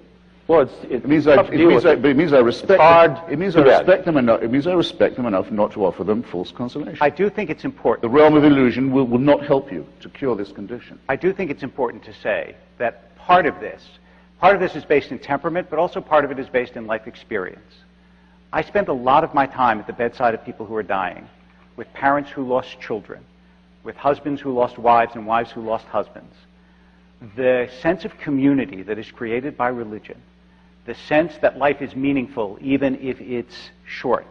Well, it means I respect. It means I respect them enough. It means I respect them enough not to offer them false consolation. I do think it's important. The realm of illusion will not help you to cure this condition. I do think it's important to say that part of this is based in temperament, but also part of it is based in life experience. I spend a lot of my time at the bedside of people who are dying, with parents who lost children, with husbands who lost wives and wives who lost husbands. The sense of community that is created by religion, the sense that life is meaningful even if it's short,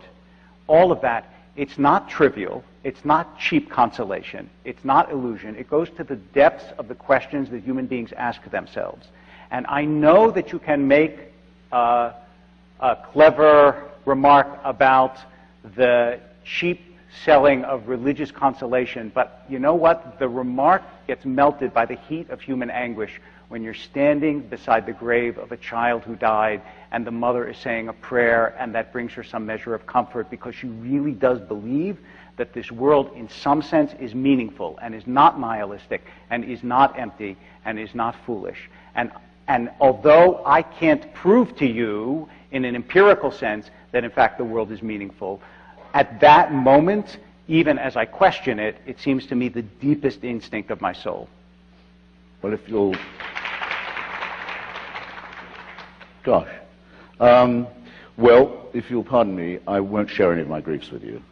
all of that, it's not trivial, it's not cheap consolation, it's not illusion. It goes to the depths of the questions that human beings ask themselves. And I know that you can make a clever remark about the cheap selling of religious consolation, but you know what? The remark gets melted by the heat of human anguish when you're standing beside the grave of a child who died and the mother is saying a prayer, and that brings her some measure of comfort because she really does believe that this world in some sense is meaningful and is not nihilistic and is not empty and is not foolish. And although I can't prove to you in an empirical sense that in fact the world is meaningful, at that moment, even as I question it, it seems to me the deepest instinct of my soul. Well, if you'll... Gosh. Well, if you'll pardon me, I won't share any of my griefs with you.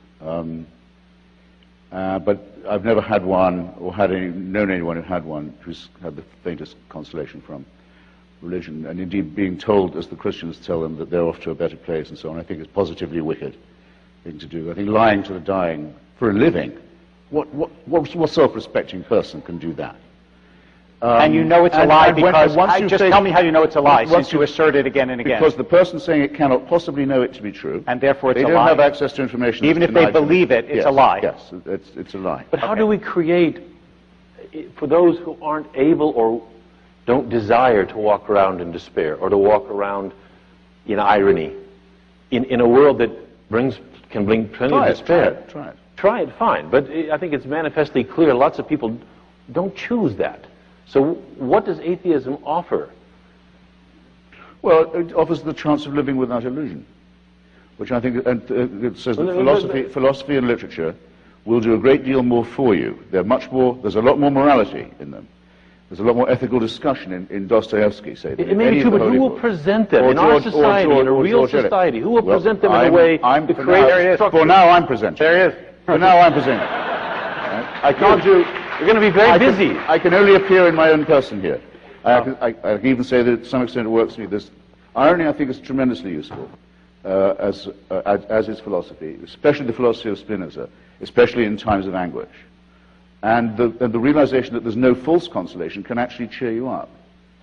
But I've never had one, or known anyone who had one, who's had the faintest consolation from religion. And indeed, being told, as the Christians tell them, that they're off to a better place and so on, I think is positively wicked thing to do. I think lying to the dying for a living, what self-respecting person can do that? And you know it's a lie because, tell me how you know it's a lie, since you assert it again and again. Because the person saying it cannot possibly know it to be true. And therefore it's a lie. They don't have access to information. Even if they believe it, it's a lie. Yes, it's a lie. But how do we create, for those who aren't able or don't desire to walk around in despair or to walk around in irony, in a world that can bring plenty of despair? Try it, fine. But I think it's manifestly clear lots of people don't choose that. So what does atheism offer? Well, it offers the chance of living without illusion, which I think it says that philosophy and literature will do a great deal more for you. There's a lot more morality in them. There's a lot more ethical discussion in Dostoevsky, say. It may be true, but who will present them in our society, in a real society? Who will present them in a way to create structure? For now, I'm presenting. There he is. For now, I'm presenting. I can't do... You're going to be very busy. I can only appear in my own person here. I can even say that to some extent it works for me. This irony, I think, is tremendously useful, as is philosophy, especially the philosophy of Spinoza, especially in times of anguish. And the realization that there's no false consolation can actually cheer you up.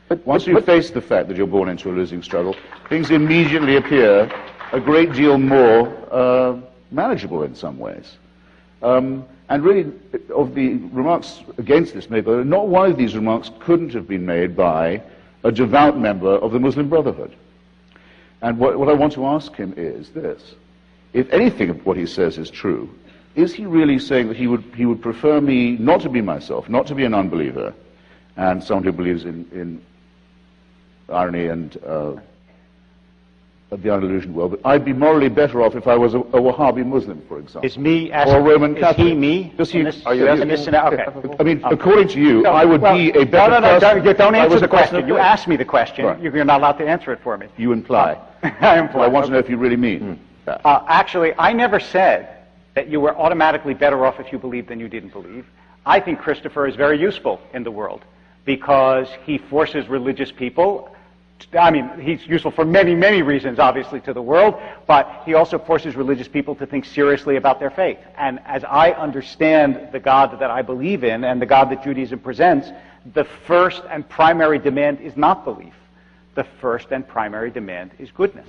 But once you face the fact that you're born into a losing struggle, things immediately appear a great deal more manageable in some ways. And really, of the remarks against this made, not one of these remarks couldn't have been made by a devout member of the Muslim Brotherhood. And what I want to ask him is this. If anything of what he says is true, is he really saying that he would prefer me not to be myself, not to be an unbeliever, and someone who believes in irony and of the unillusioned world, but I'd be morally better off if I was a Wahhabi Muslim, for example. Is me asking, or a Roman Catholic. Is he me? Are you asking this? Okay. I mean, according to you, I would be a better person. Don't answer the question. You asked me the question. Right. You're not allowed to answer it for me. You imply. I imply. I want to know if you really mean that. Actually, I never said that you were automatically better off if you believed than you didn't believe. I think Christopher is very useful in the world because he forces religious people. I mean, he's useful for many, many reasons, obviously, to the world, but he also forces religious people to think seriously about their faith. And as I understand the God that I believe in and the God that Judaism presents, the first and primary demand is not belief. The first and primary demand is goodness.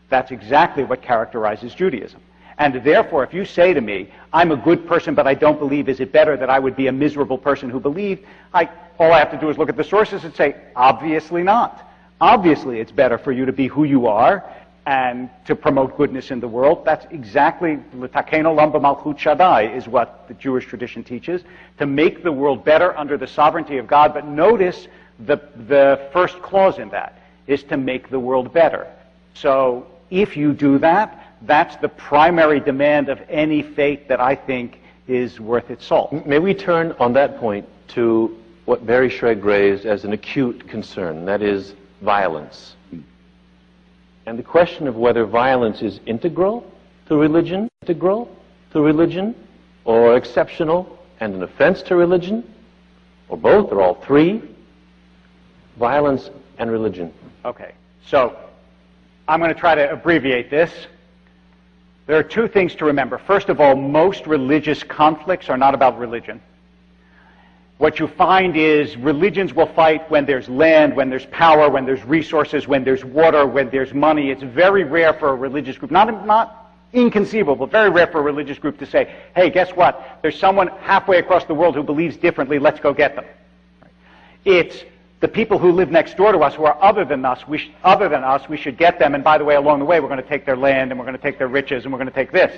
That's exactly what characterizes Judaism. And therefore, if you say to me, I'm a good person, but I don't believe, is it better that I would be a miserable person who believed? All I have to do is look at the sources and say, obviously not. Obviously, it's better for you to be who you are and to promote goodness in the world. That's exactly, l'takeno olam b'malchut Shaddai is what the Jewish tradition teaches, to make the world better under the sovereignty of God. But notice the first clause in that is to make the world better. So if you do that, that's the primary demand of any faith that I think is worth its salt. May we turn on that point to what Barry Schregg raised as an acute concern, that is violence. And the question of whether violence is integral to religion, or exceptional and an offense to religion, or both, or all three, violence and religion. Okay, so I'm going to try to abbreviate this. There are two things to remember. First of all, most religious conflicts are not about religion. What you find is religions will fight when there's land, when there's power, when there's resources, when there's water, when there's money. It's very rare for a religious group, not inconceivable, but very rare for a religious group to say, hey, guess what? There's someone halfway across the world who believes differently. Let's go get them. It's the people who live next door to us who are other than us, we should get them. And by the way, along the way, we're going to take their land, and we're going to take their riches, and we're going to take this.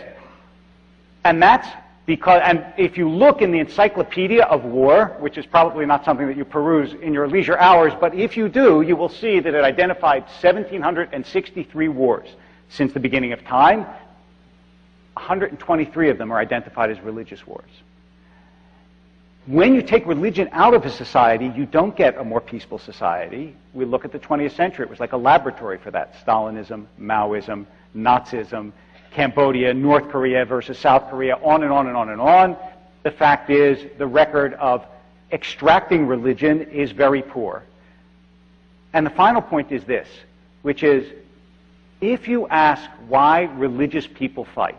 And that's because, and if you look in the Encyclopedia of War, which is probably not something that you peruse in your leisure hours, but if you do, you will see that it identified 1,763 wars since the beginning of time. 123 of them are identified as religious wars. When you take religion out of a society, you don't get a more peaceful society. We look at the 20th century. It was like a laboratory for that. Stalinism, Maoism, Nazism, Cambodia, North Korea versus South Korea, on and on and on and on. The fact is, the record of extracting religion is very poor. And the final point is this, which is, if you ask why religious people fight,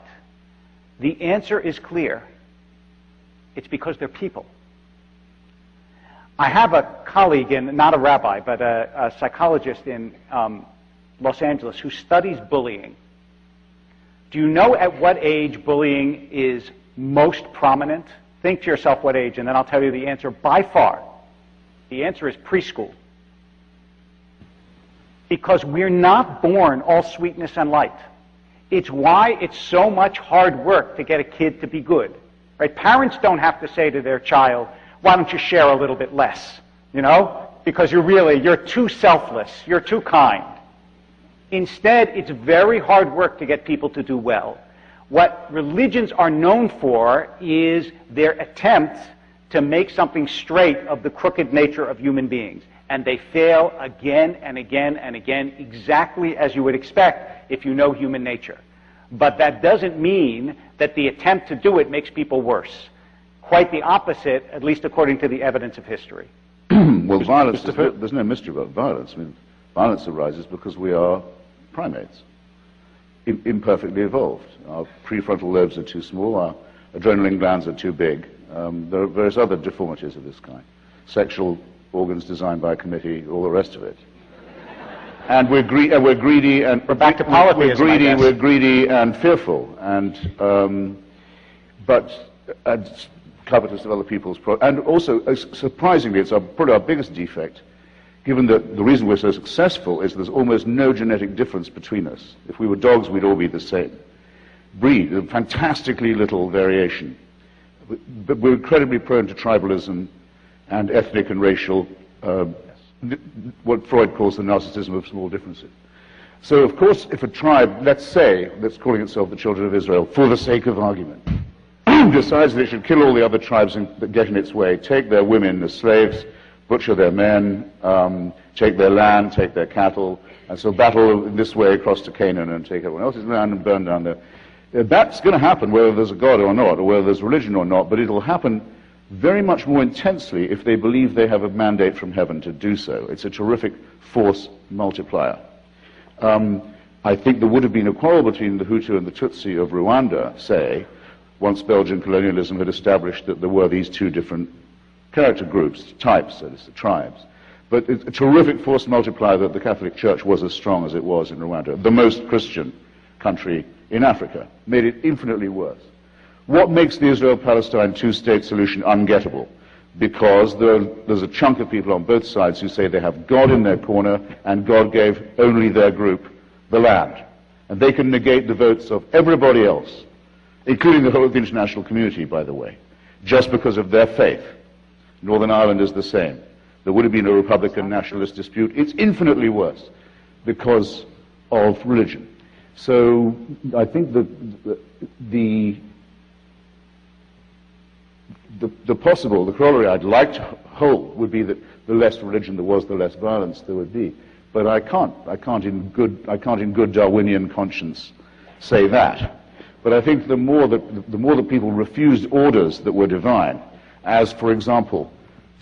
the answer is clear. It's because they're people. I have a colleague, not a rabbi, but a psychologist in Los Angeles who studies bullying. Do you know at what age bullying is most prominent? Think to yourself what age, and then I'll tell you the answer by far. The answer is preschool. Because we're not born all sweetness and light. It's why it's so much hard work to get a kid to be good. Right? Parents don't have to say to their child, why don't you share a little bit less? You know? Because you're too selfless. You're too kind. Instead, it's very hard work to get people to do well. What religions are known for is their attempt to make something straight of the crooked nature of human beings. And they fail again and again and again, exactly as you would expect if you know human nature. But that doesn't mean that the attempt to do it makes people worse. Quite the opposite, at least according to the evidence of history. Well, violence, there's no mystery about violence. I mean, violence arises because we are primates, imperfectly evolved. Our prefrontal lobes are too small, our adrenaline glands are too big. There are various other deformities of this kind. Sexual organs designed by a committee, all the rest of it. And we're greedy, and we're back to polytheism. We're greedy and fearful, and covetous of other people's and also surprisingly, it's probably our biggest defect. Given that the reason we're so successful is there's almost no genetic difference between us. If we were dogs, we'd all be the same. Breed, fantastically little variation. But we're incredibly prone to tribalism and ethnic and racial, what Freud calls the narcissism of small differences. So, of course, if a tribe, let's say, that's calling itself the Children of Israel, for the sake of argument, decides that it should kill all the other tribes that get in its way, take their women as slaves, butcher their men, take their land, take their cattle, and so battle in this way across to Canaan and take everyone else's land and burn down there. That's going to happen whether there's a God or not, or whether there's religion or not, but it'll happen very much more intensely if they believe they have a mandate from heaven to do so. It's a terrific force multiplier. I think there would have been a quarrel between the Hutu and the Tutsi of Rwanda, say, once Belgian colonialism had established that there were these two different character groups, types, that is, the tribes. But it's a terrific force multiplier that the Catholic Church was as strong as it was in Rwanda, the most Christian country in Africa, made it infinitely worse. What makes the Israel-Palestine two-state solution ungettable? Because there's a chunk of people on both sides who say they have God in their corner and God gave only their group the land. And they can negate the votes of everybody else, including the whole of the international community, by the way, just because of their faith. Northern Ireland is the same. There would have been a Republican nationalist dispute. It's infinitely worse because of religion. So I think the corollary I'd like to hold would be that the less religion there was, the less violence there would be. But I can't in good Darwinian conscience say that. But I think the more that people refused orders that were divine, as, for example,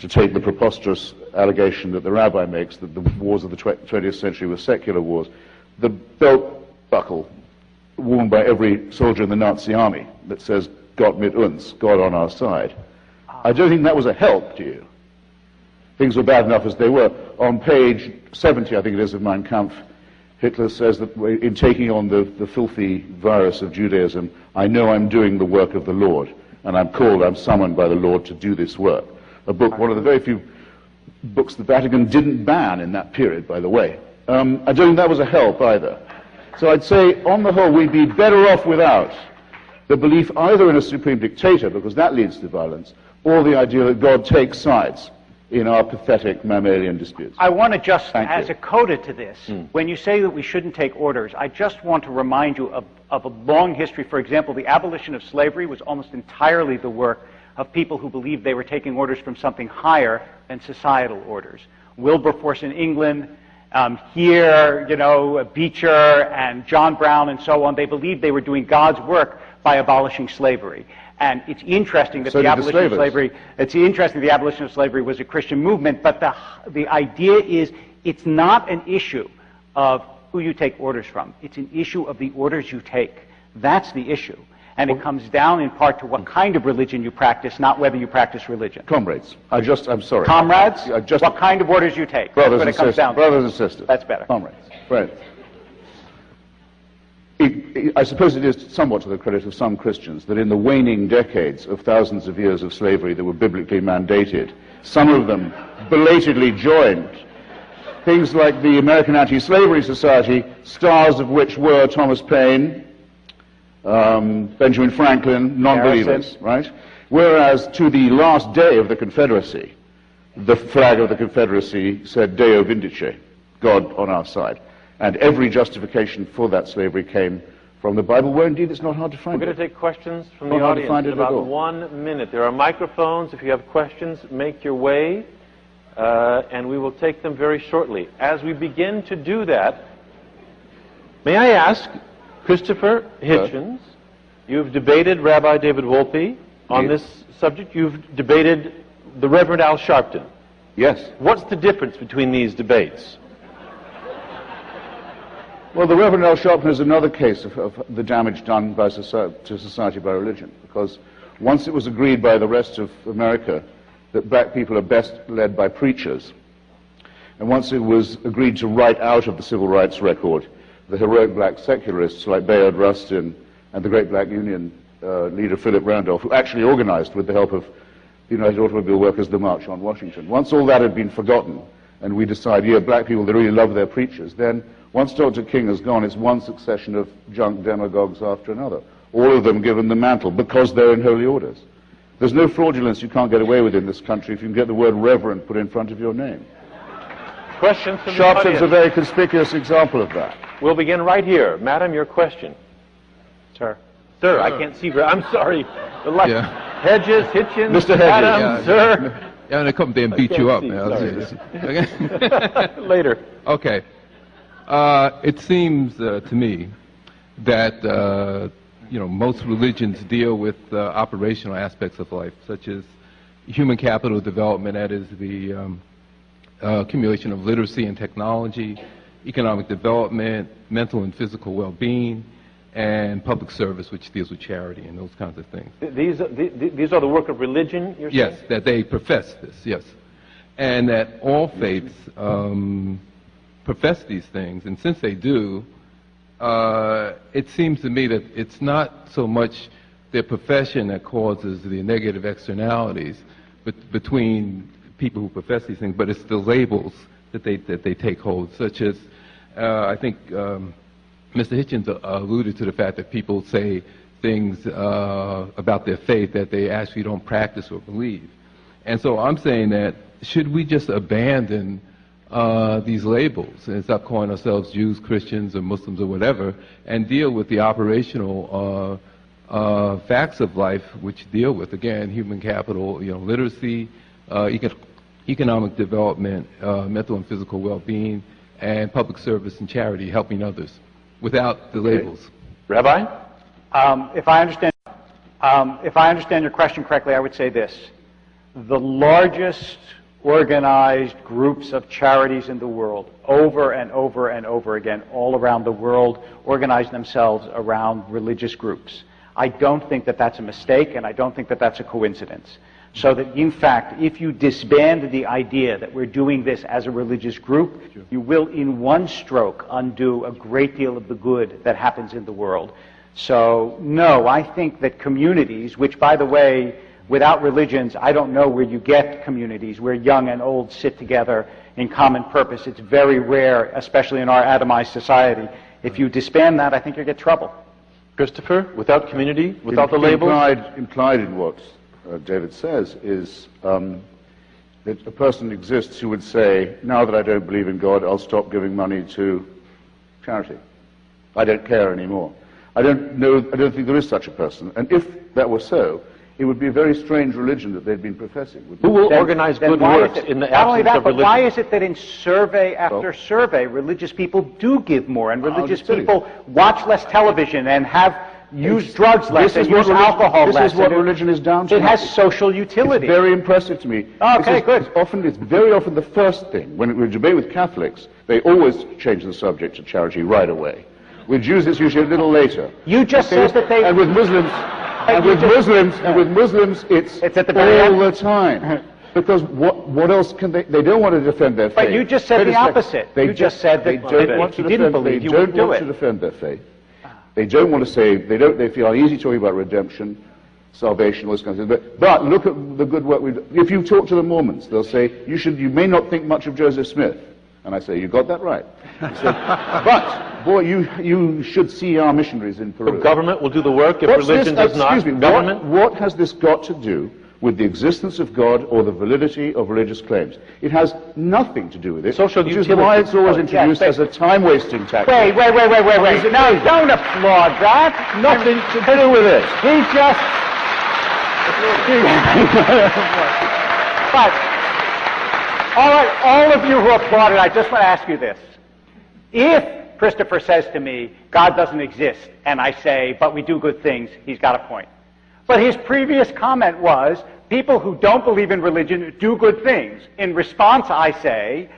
to take the preposterous allegation that the rabbi makes that the wars of the 20th century were secular wars, the belt buckle worn by every soldier in the Nazi army that says, Gott mit uns, God on our side. I don't think that was a help to you. Things were bad enough as they were. On page 70, I think it is, of Mein Kampf, Hitler says that in taking on the filthy virus of Judaism, I know I'm doing the work of the Lord, and I'm summoned by the Lord to do this work. A book, one of the very few books the Vatican didn't ban in that period, by the way. I don't think that was a help either. So I'd say, on the whole, we'd be better off without the belief either in a supreme dictator, because that leads to violence, or the idea that God takes sides in our pathetic mammalian disputes. I want to just, as a coda to this, when you say that we shouldn't take orders, I just want to remind you of a long history. For example, the abolition of slavery was almost entirely the work of people who believed they were taking orders from something higher than societal orders. Wilberforce in England, here, Beecher and John Brown and so on, they believed they were doing God's work by abolishing slavery. And it's interesting that the abolition of slavery was a Christian movement, but the idea is it's not an issue of who you take orders from. It's an issue of the orders you take. That's the issue. And it comes down in part to what kind of religion you practice, not whether you practice religion. Comrades, I'm sorry. Comrades, what kind of orders you take. Brothers and sisters. Brothers and sisters. That's better. Comrades, friends. I suppose it is somewhat to the credit of some Christians that in the waning decades of thousands of years of slavery that were biblically mandated, some of them belatedly joined things like the American Anti-Slavery Society, stars of which were Thomas Paine, Benjamin Franklin, non-believers, right? Whereas to the last day of the Confederacy, the flag of the Confederacy said Deo Vindice, God on our side. And every justification for that slavery came from the Bible, where indeed it's not hard to find it. We're going to take questions from the audience in about 1 minute. There are microphones. If you have questions, make your way, and we will take them very shortly. As we begin to do that, may I ask, Christopher Hitchens, you've debated Rabbi David Wolpe on this subject. You've debated the Reverend Al Sharpton. Yes. What's the difference between these debates? Well, the Reverend Al Sharpton is another case of the damage done to society by religion, because once it was agreed by the rest of America that black people are best led by preachers, and once it was agreed to write out of the civil rights record the heroic black secularists like Bayard Rustin and the great black union leader Philip Randolph, who actually organized with the help of the United Automobile Workers the March on Washington. Once all that had been forgotten, and we decide, yeah, black people, they really love their preachers, then once Dr. King has gone, it's one succession of junk demagogues after another, all of them given the mantle because they're in holy orders. There's no fraudulence you can't get away with in this country if you can get the word reverend put in front of your name. Questions from the Sharpton's audience? a very conspicuous example of that. We'll begin right here. Madam, your question. Sir. Sir, I can't see. I'm sorry. Hedges, Hitchens, Mr. Hedges. Adam, sir. Yeah, I'm going to come there and beat you up. Okay? Later. Okay. It seems to me that most religions deal with operational aspects of life, such as human capital development, that is the accumulation of literacy and technology, economic development, mental and physical well-being, and public service, which deals with charity and those kinds of things. These are the work of religion, you're saying? Yes, that they profess this, yes. And that all faiths profess these things, and since they do, it seems to me that it's not so much their profession that causes the negative externalities between people who profess these things, but it's the labels that they take hold, such as, I think Mr. Hitchens alluded to the fact that people say things about their faith that they actually don't practice or believe. And so I'm saying that should we just abandon these labels and stop calling ourselves Jews, Christians, or Muslims, or whatever, and deal with the operational facts of life, which deal with, again, human capital, literacy, economic development, mental and physical well-being, and public service and charity, helping others, without the labels. Rabbi? If I understand your question correctly, I would say this. The largest organized groups of charities in the world, over and over and over again, all around the world, organize themselves around religious groups. I don't think that that's a mistake, and I don't think that that's a coincidence. So that, in fact, if you disband the idea that we're doing this as a religious group, you will, in one stroke, undo a great deal of the good that happens in the world. So, no, I think that communities, which, by the way, without religions, I don't know where you get communities where young and old sit together in common purpose. It's very rare, especially in our atomized society. If you disband that, I think you'll get trouble. Christopher, without community, without the labels? Implied in what David says is that a person exists who would say, now that I don't believe in God, I'll stop giving money to charity. I don't care anymore. I don't think there is such a person. And if that were so, it would be a very strange religion that they'd been professing. Who will organize good works in the absence of religion? But why is it that in survey after survey, religious people do give more, and religious people watch less television and use drugs less and use alcohol less? This is what religion is down to. It has social utility. It's very impressive to me. Okay, good. It's very often the first thing. When we debate with Catholics, they always change the subject to charity right away. With Jews, it's usually a little later. You just said that they... And with Muslims... And with Muslims, it's at the very all the time. Because what else can they don't want to defend their faith. But you just said the opposite. You just said that if you didn't believe, you wouldn't do it. They don't want to defend their faith. They don't want to say, they feel uneasy talking about redemption, salvation, all this kind of thing. But look at the good work we do. If you talk to the Mormons, they'll say, you may not think much of Joseph Smith. And I say, you got that right. Say, but, boy, you should see our missionaries in Peru. The government will do the work if religion does not. Excuse me, government? What has this got to do with the existence of God or the validity of religious claims? It has nothing to do with it. Social utility. Which is why it's always introduced as a time-wasting tactic. Wait. No, don't applaud that. Nothing to do with it. He just... But... All right, all of you who applauded, I just want to ask you this. If Christopher says to me, God doesn't exist, and I say, but we do good things, he's got a point. But his previous comment was, people who don't believe in religion do good things. In response, I say,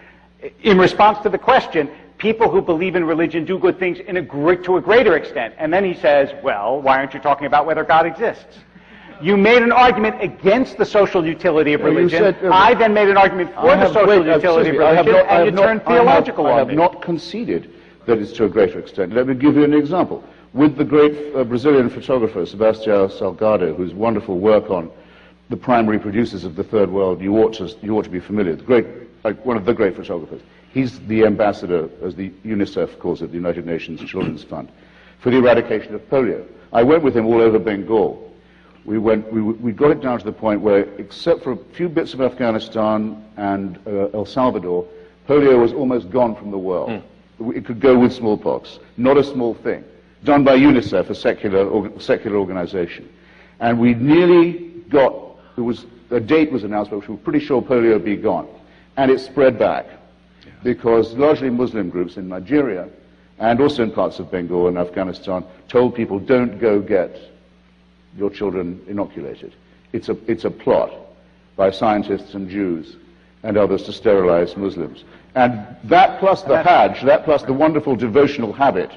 in response to the question, people who believe in religion do good things to a greater extent. And then he says, well, why aren't you talking about whether God exists? You made an argument against the social utility of religion. I then made an argument for the social utility of religion, and you turned theological on me. I have not conceded that it's to a greater extent. Let me give you an example. With the great Brazilian photographer, Sebastião Salgado, whose wonderful work on the primary producers of the Third World, you ought to be familiar. One of the great photographers. He's the ambassador, as the UNICEF calls it, the United Nations Children's Fund, for the eradication of polio. I went with him all over Bengal. We got it down to the point where, except for a few bits of Afghanistan and El Salvador, polio was almost gone from the world. It could go with smallpox. Not a small thing. Done by UNICEF, a secular organization. And we nearly a date was announced, but we were pretty sure polio would be gone. And it spread back. Because largely Muslim groups in Nigeria, and also in parts of Bengal and Afghanistan, told people, don't go get your children inoculated. It's a plot. by scientists and Jews and others to sterilize Muslims. And that plus the Hajj, that plus the wonderful devotional habit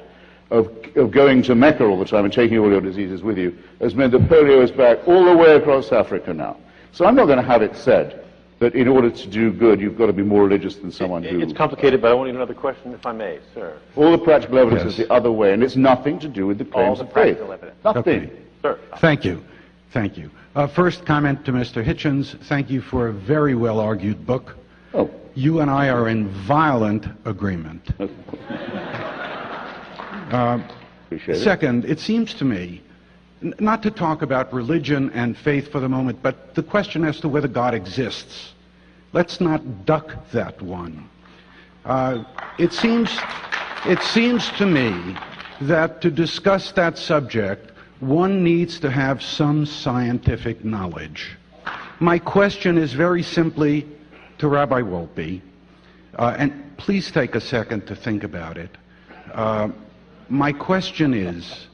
of going to Mecca all the time and taking all your diseases with you, has meant that polio is back all the way across Africa now. So I'm not going to have it said that in order to do good, you've got to be more religious than someone who... It's complicated, but I want another question, if I may, sir. All the practical evidence is the other way, and it's nothing to do with the claims of faith. Nothing. Okay. Sir. Thank you. Thank you. First comment to Mr. Hitchens. Thank you for a very well-argued book. Oh. You and I are in violent agreement. Appreciate it. Second, it seems to me, not to talk about religion and faith for the moment, but the question as to whether God exists. Let's not duck that one. It seems to me that to discuss that subject, one needs to have some scientific knowledge. My question is very simply to Rabbi Wolpe, and please take a second to think about it. My question is,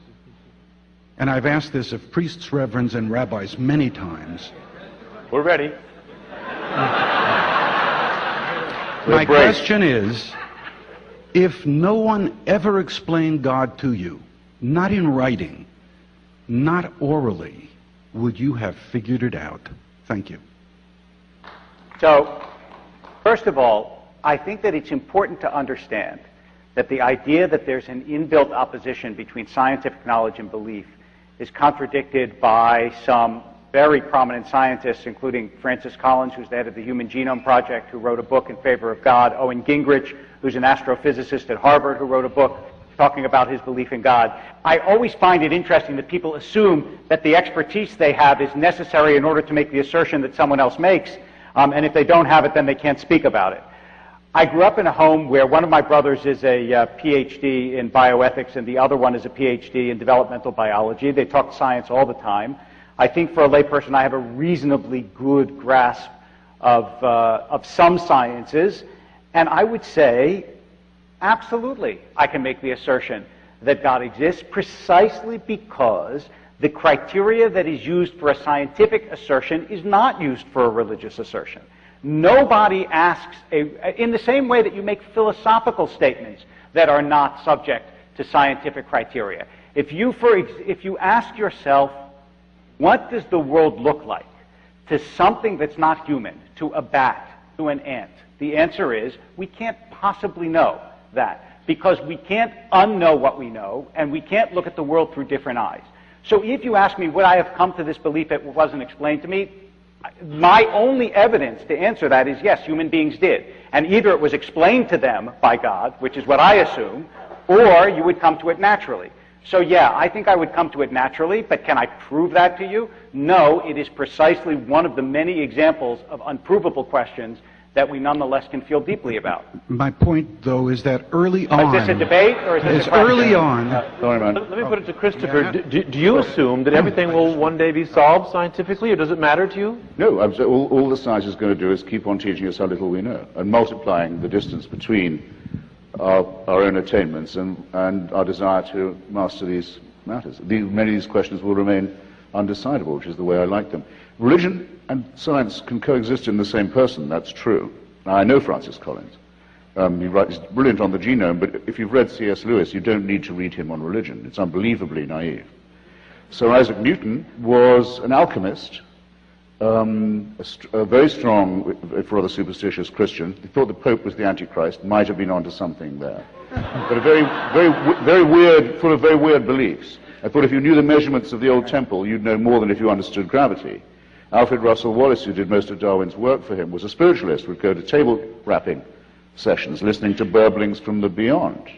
and I've asked this of priests, reverends, and rabbis many times. We're ready. My question is, if no one ever explained God to you, not in writing, not orally, would you have figured it out? Thank you. So, first of all, I think that it's important to understand that the idea that there's an inbuilt opposition between scientific knowledge and belief is contradicted by some very prominent scientists, including Francis Collins, who's the head of the Human Genome Project, who wrote a book in favor of God, Owen Gingrich, who's an astrophysicist at Harvard, who wrote a book talking about his belief in God. I always find it interesting that people assume that the expertise they have is necessary in order to make the assertion that someone else makes, and if they don't have it, then they can't speak about it. I grew up in a home where one of my brothers is a PhD in bioethics and the other one is a PhD in developmental biology. They talk science all the time. I think for a layperson, I have a reasonably good grasp of some sciences, and I would say, absolutely, I can make the assertion that God exists precisely because the criteria that is used for a scientific assertion is not used for a religious assertion. Nobody asks, in the same way that you make philosophical statements that are not subject to scientific criteria. If you ask yourself, what does the world look like to something that's not human, to a bat, to an ant? The answer is, we can't possibly know that, because we can't unknow what we know, and we can't look at the world through different eyes. So if you ask me, would I have come to this belief if it wasn't explained to me? My only evidence to answer that is yes, human beings did. And either it was explained to them by God, which is what I assume, or you would come to it naturally. So yeah, I think I would come to it naturally, but can I prove that to you? No, it is precisely one of the many examples of unprovable questions that we nonetheless can feel deeply about. My point, though, is that early on... Is this a debate, or is this a question? Early on... Sorry, man. Let me put it to Christopher. Do you assume that everything will one day be solved scientifically, or does it matter to you? No, all the science is going to do is keep on teaching us how little we know and multiplying the distance between our own attainments and our desire to master these matters. Many of these questions will remain undecidable, which is the way I like them. Religion and science can coexist in the same person, that's true. Now, I know Francis Collins. He's brilliant on the genome, but if you've read C.S. Lewis, you don't need to read him on religion. It's unbelievably naive. Sir Isaac Newton was an alchemist, a very strong, if rather superstitious Christian. He thought the Pope was the Antichrist, might have been onto something there. But a very weird, full of very weird beliefs. I thought if you knew the measurements of the old temple, you'd know more than if you understood gravity. Alfred Russel Wallace, who did most of Darwin's work for him, was a spiritualist, would go to table rapping sessions, listening to burblings from the beyond.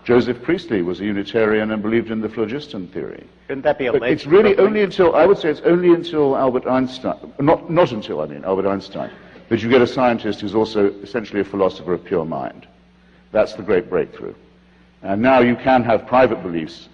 Joseph Priestley was a Unitarian and believed in the phlogiston theory. Shouldn't that be a late? It's really only until, I would say it's only until Albert Einstein, not until, Albert Einstein, that you get a scientist who's also essentially a philosopher of pure mind. That's the great breakthrough. And now you can have private beliefs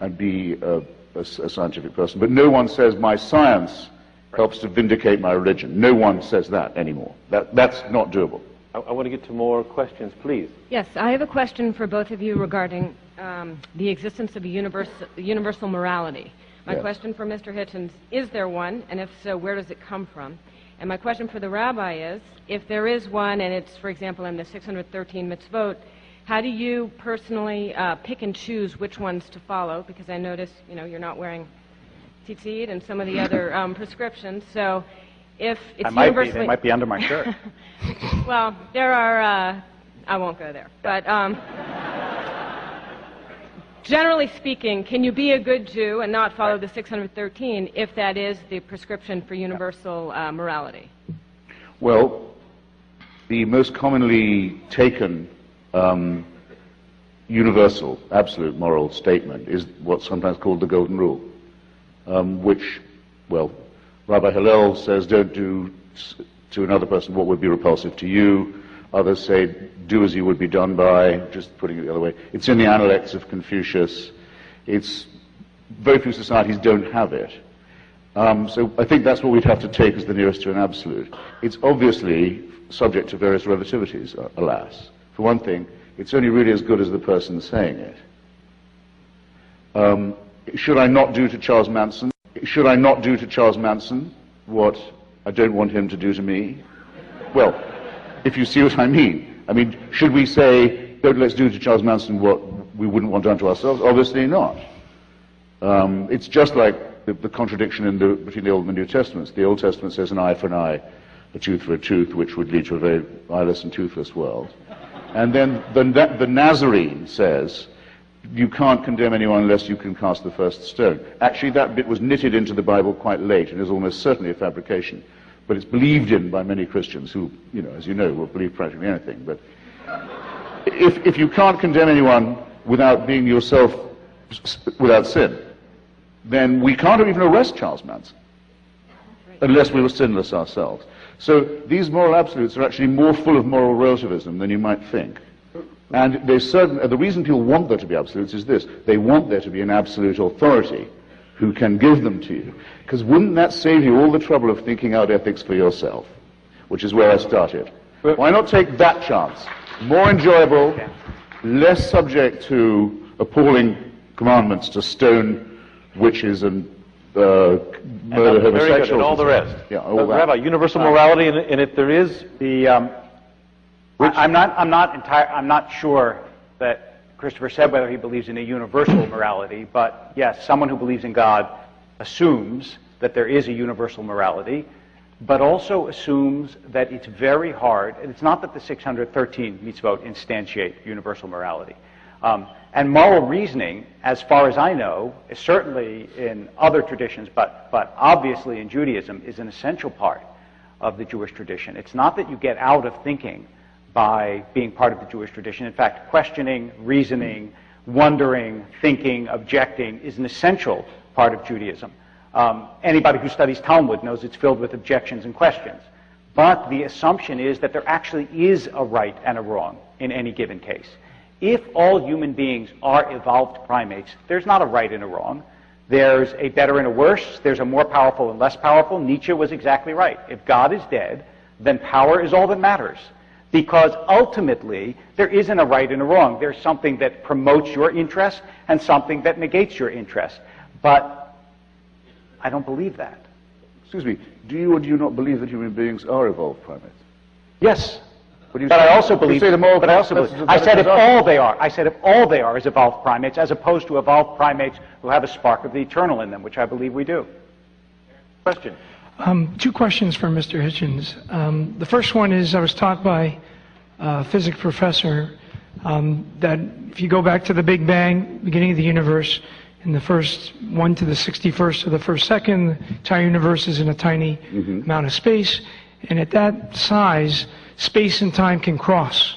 and be a scientific person, but no one says my science helps to vindicate my religion. No one says that anymore. That's not doable. I want to get to more questions, please. Yes, I have a question for both of you regarding the existence of a universal morality. My question for Mr. Hitchens, is there one? And if so, where does it come from? And my question for the rabbi is, if there is one, and it's, for example, in the 613 mitzvot, how do you personally pick and choose which ones to follow? Because I notice, you're not wearing tzitzit and some of the other prescriptions. So if it's they might be under my shirt. Well, there are, I won't go there. But generally speaking, can you be a good Jew and not follow the 613 if that is the prescription for universal morality? Well, the most commonly taken universal, absolute moral statement is what's sometimes called the Golden Rule, which, well, Rabbi Hillel says don't do to another person what would be repulsive to you. Others say do as you would be done by, just putting it the other way. It's in the Analects of Confucius. Very few societies don't have it. So I think that's what we'd have to take as the nearest to an absolute. It's obviously subject to various relativities, alas. For one thing, it's only really as good as the person saying it. Should I not do to Charles Manson? Should I not do to Charles Manson what I don't want him to do to me? Well, if you see what I mean. I mean, should we say, let's do to Charles Manson what we wouldn't want done to ourselves? Obviously not. It's just like the contradiction between the Old and the New Testaments. The Old Testament says an eye for an eye, a tooth for a tooth, which would lead to a very eyeless and toothless world. And then the Nazarene says, you can't condemn anyone unless you can cast the first stone. Actually, that bit was knitted into the Bible quite late and is almost certainly a fabrication. But it's believed in by many Christians who, as you know, will believe practically anything. But if you can't condemn anyone without being yourself without sin, then we can't even arrest Charles Manson unless we were sinless ourselves. So these moral absolutes are actually more full of moral relativism than you might think. And the reason people want there to be absolutes is this. They want there to be an absolute authority who can give them to you. Because wouldn't that save you all the trouble of thinking out ethics for yourself? Which is where I started. Why not take that chance? More enjoyable, less subject to appalling commandments to stone witches and murder homosexuals. And all the rest. Yeah, all that. Rabbi, universal morality, and if there is... I'm not sure that Christopher said whether he believes in a universal morality, but yes, someone who believes in God assumes that there is a universal morality, but also assumes that it's very hard, and it's not that the 613 mitzvot instantiate universal morality. And moral reasoning, as far as I know, is certainly in other traditions, but obviously in Judaism, is an essential part of the Jewish tradition. It's not that you get out of thinking by being part of the Jewish tradition. In fact, questioning, reasoning, wondering, thinking, objecting is an essential part of Judaism. Anybody who studies Talmud knows it's filled with objections and questions. But the assumption is that there actually is a right and a wrong in any given case. If all human beings are evolved primates, there's not a right and a wrong. There's a better and a worse. There's a more powerful and less powerful. Nietzsche was exactly right. If God is dead, then power is all that matters. Because ultimately, there isn't a right and a wrong. There's something that promotes your interest and something that negates your interest. But I don't believe that. Excuse me, do you or do you not believe that human beings are evolved primates? Yes. But I also believe... I said if all they are. I said if all they are is evolved primates, as opposed to evolved primates who have a spark of the eternal in them, which I believe we do. Question. Two questions for Mr. Hitchens. The first one is, I was taught by a physics professor that if you go back to the Big Bang, beginning of the universe, in the first 1 to the 61st of the first second, the entire universe is in a tiny amount of space, and at that size, space and time can cross.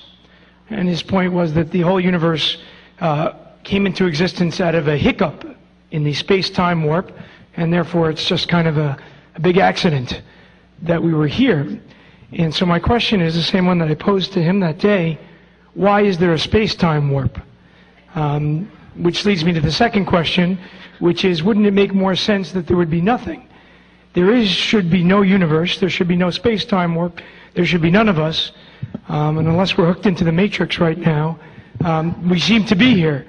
And his point was that the whole universe came into existence out of a hiccup in the space-time warp, and therefore it's just kind of a big accident that we were here. And so my question is the same one that I posed to him that day. Why is there a space-time warp? Which leads me to the second question, which is, wouldn't it make more sense that there would be nothing? Should be no universe, there should be no space-time warp, there should be none of us, and unless we're hooked into the matrix right now, We seem to be here.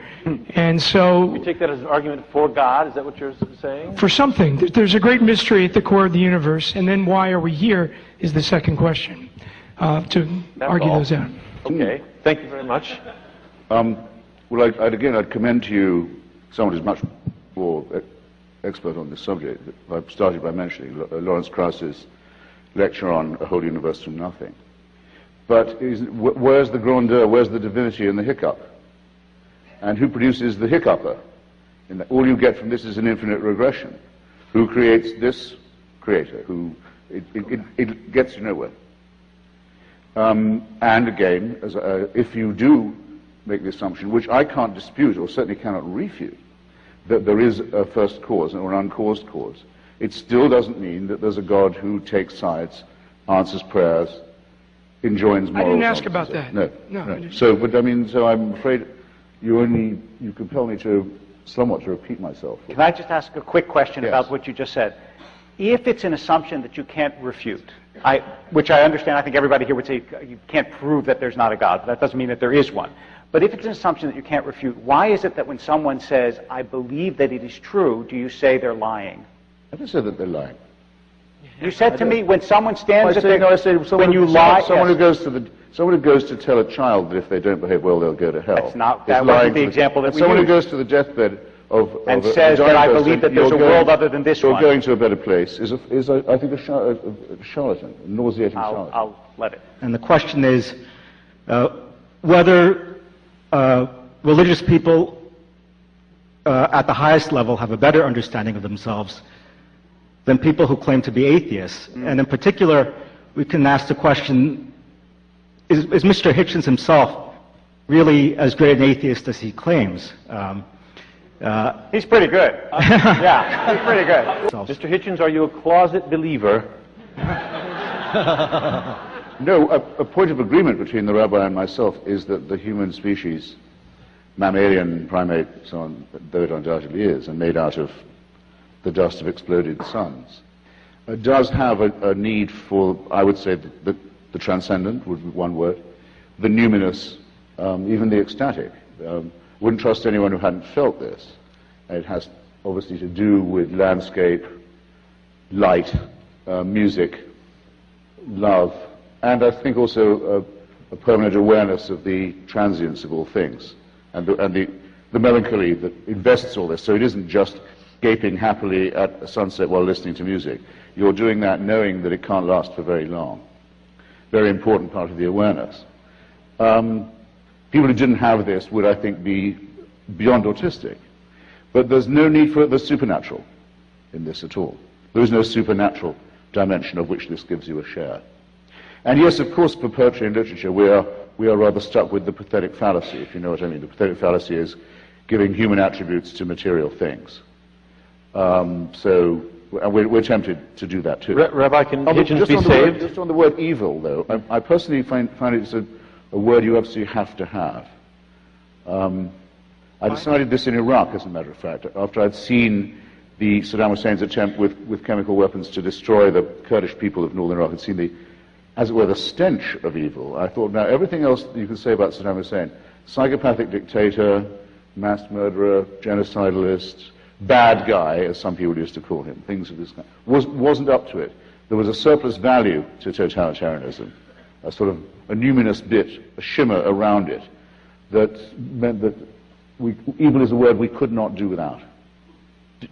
And so... You take that as an argument for God? Is that what you're saying? For something. There's a great mystery at the core of the universe, and then why are we here is the second question, to argue those out. Okay. Thank you very much. Well, I'd commend to you someone who's much more expert on this subject. I started by mentioning Lawrence Krauss's lecture on A Whole Universe from Nothing. But where's the grandeur, where's the divinity in the hiccup? And who produces the hiccupper? All you get from this is an infinite regression. Who creates this creator? It gets you nowhere. And again, if you do make the assumption, which I can't dispute or certainly cannot refute, that there is a first cause or an uncaused cause, it still doesn't mean that there's a God who takes sides, answers prayers, enjoins morals. I didn't ask about that. No. So I'm afraid you compel me to somewhat to repeat myself. Can I just ask a quick question Yes. about what you just said? If it's an assumption that you can't refute, which I understand, I think everybody here would say you can't prove that there's not a God, but that doesn't mean that there is one. But if it's an assumption that you can't refute, why is it that when someone says, I believe that it is true, do you say they're lying? I didn't say that they're lying. You said to me, when someone stands I say when you lie, someone who goes to tell a child that if they don't behave well, they'll go to hell. That wasn't the example that we Someone used. who goes to the deathbed and says that I believe that there's a world other than this one. You're going to a better place is I think, a charlatan, a nauseating charlatan. I'll let it. And the question is whether religious people at the highest level have a better understanding of themselves than people who claim to be atheists. And in particular, we can ask the question, is Mr. Hitchens himself really as great an atheist as he claims? He's pretty good. Yeah, he's pretty good. Mr. Hitchens, are you a closet believer? No, a point of agreement between the rabbi and myself is that the human species, mammalian, primate, so on, though it undoubtedly is, and made out of the dust of exploded suns, does have a need for, I would say, the transcendent would be one word, the numinous, even the ecstatic. Wouldn't trust anyone who hadn't felt this. It has obviously to do with landscape, light, music, love, and I think also a permanent awareness of the transience of all things, and the melancholy that invests all this. So it isn't just gaping happily at sunset while listening to music. You're doing that knowing that it can't last for very long. Very important part of the awareness. People who didn't have this would, I think, be beyond autistic. But there's no need for the supernatural in this at all. There is no supernatural dimension of which this gives you a share. And yes, of course, for poetry and literature, we are rather stuck with the pathetic fallacy, if you know what I mean. The pathetic fallacy is giving human attributes to material things. So we're tempted to do that too. Rabbi, can Hitchens be saved? Just on the word evil, though, I personally find it's a word you absolutely have to have. I decided this in Iraq, as a matter of fact, after I'd seen the Saddam Hussein's attempt with chemical weapons to destroy the Kurdish people of northern Iraq, had seen the, as it were, the stench of evil. I thought, now everything else that you can say about Saddam Hussein, psychopathic dictator, mass murderer, genocidalist, bad guy, as some people used to call him, things of this kind, wasn't up to it. There was a surplus value to totalitarianism, a sort of a numinous bit, a shimmer around it, that meant that evil is a word we could not do without.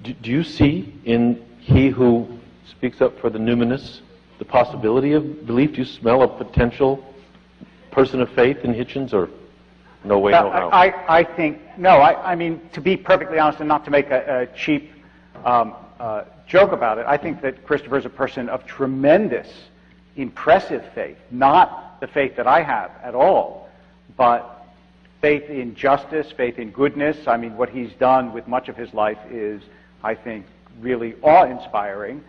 Do you see in he who speaks up for the numinous the possibility of belief? Do you smell a potential person of faith in Hitchens, or no way, no how? I think, no, I mean, to be perfectly honest and not to make a cheap joke about it, I think that Christopher is a person of tremendous, impressive faith. Not the faith that I have at all, but faith in justice, faith in goodness. I mean, what he's done with much of his life is, I think, really awe-inspiring.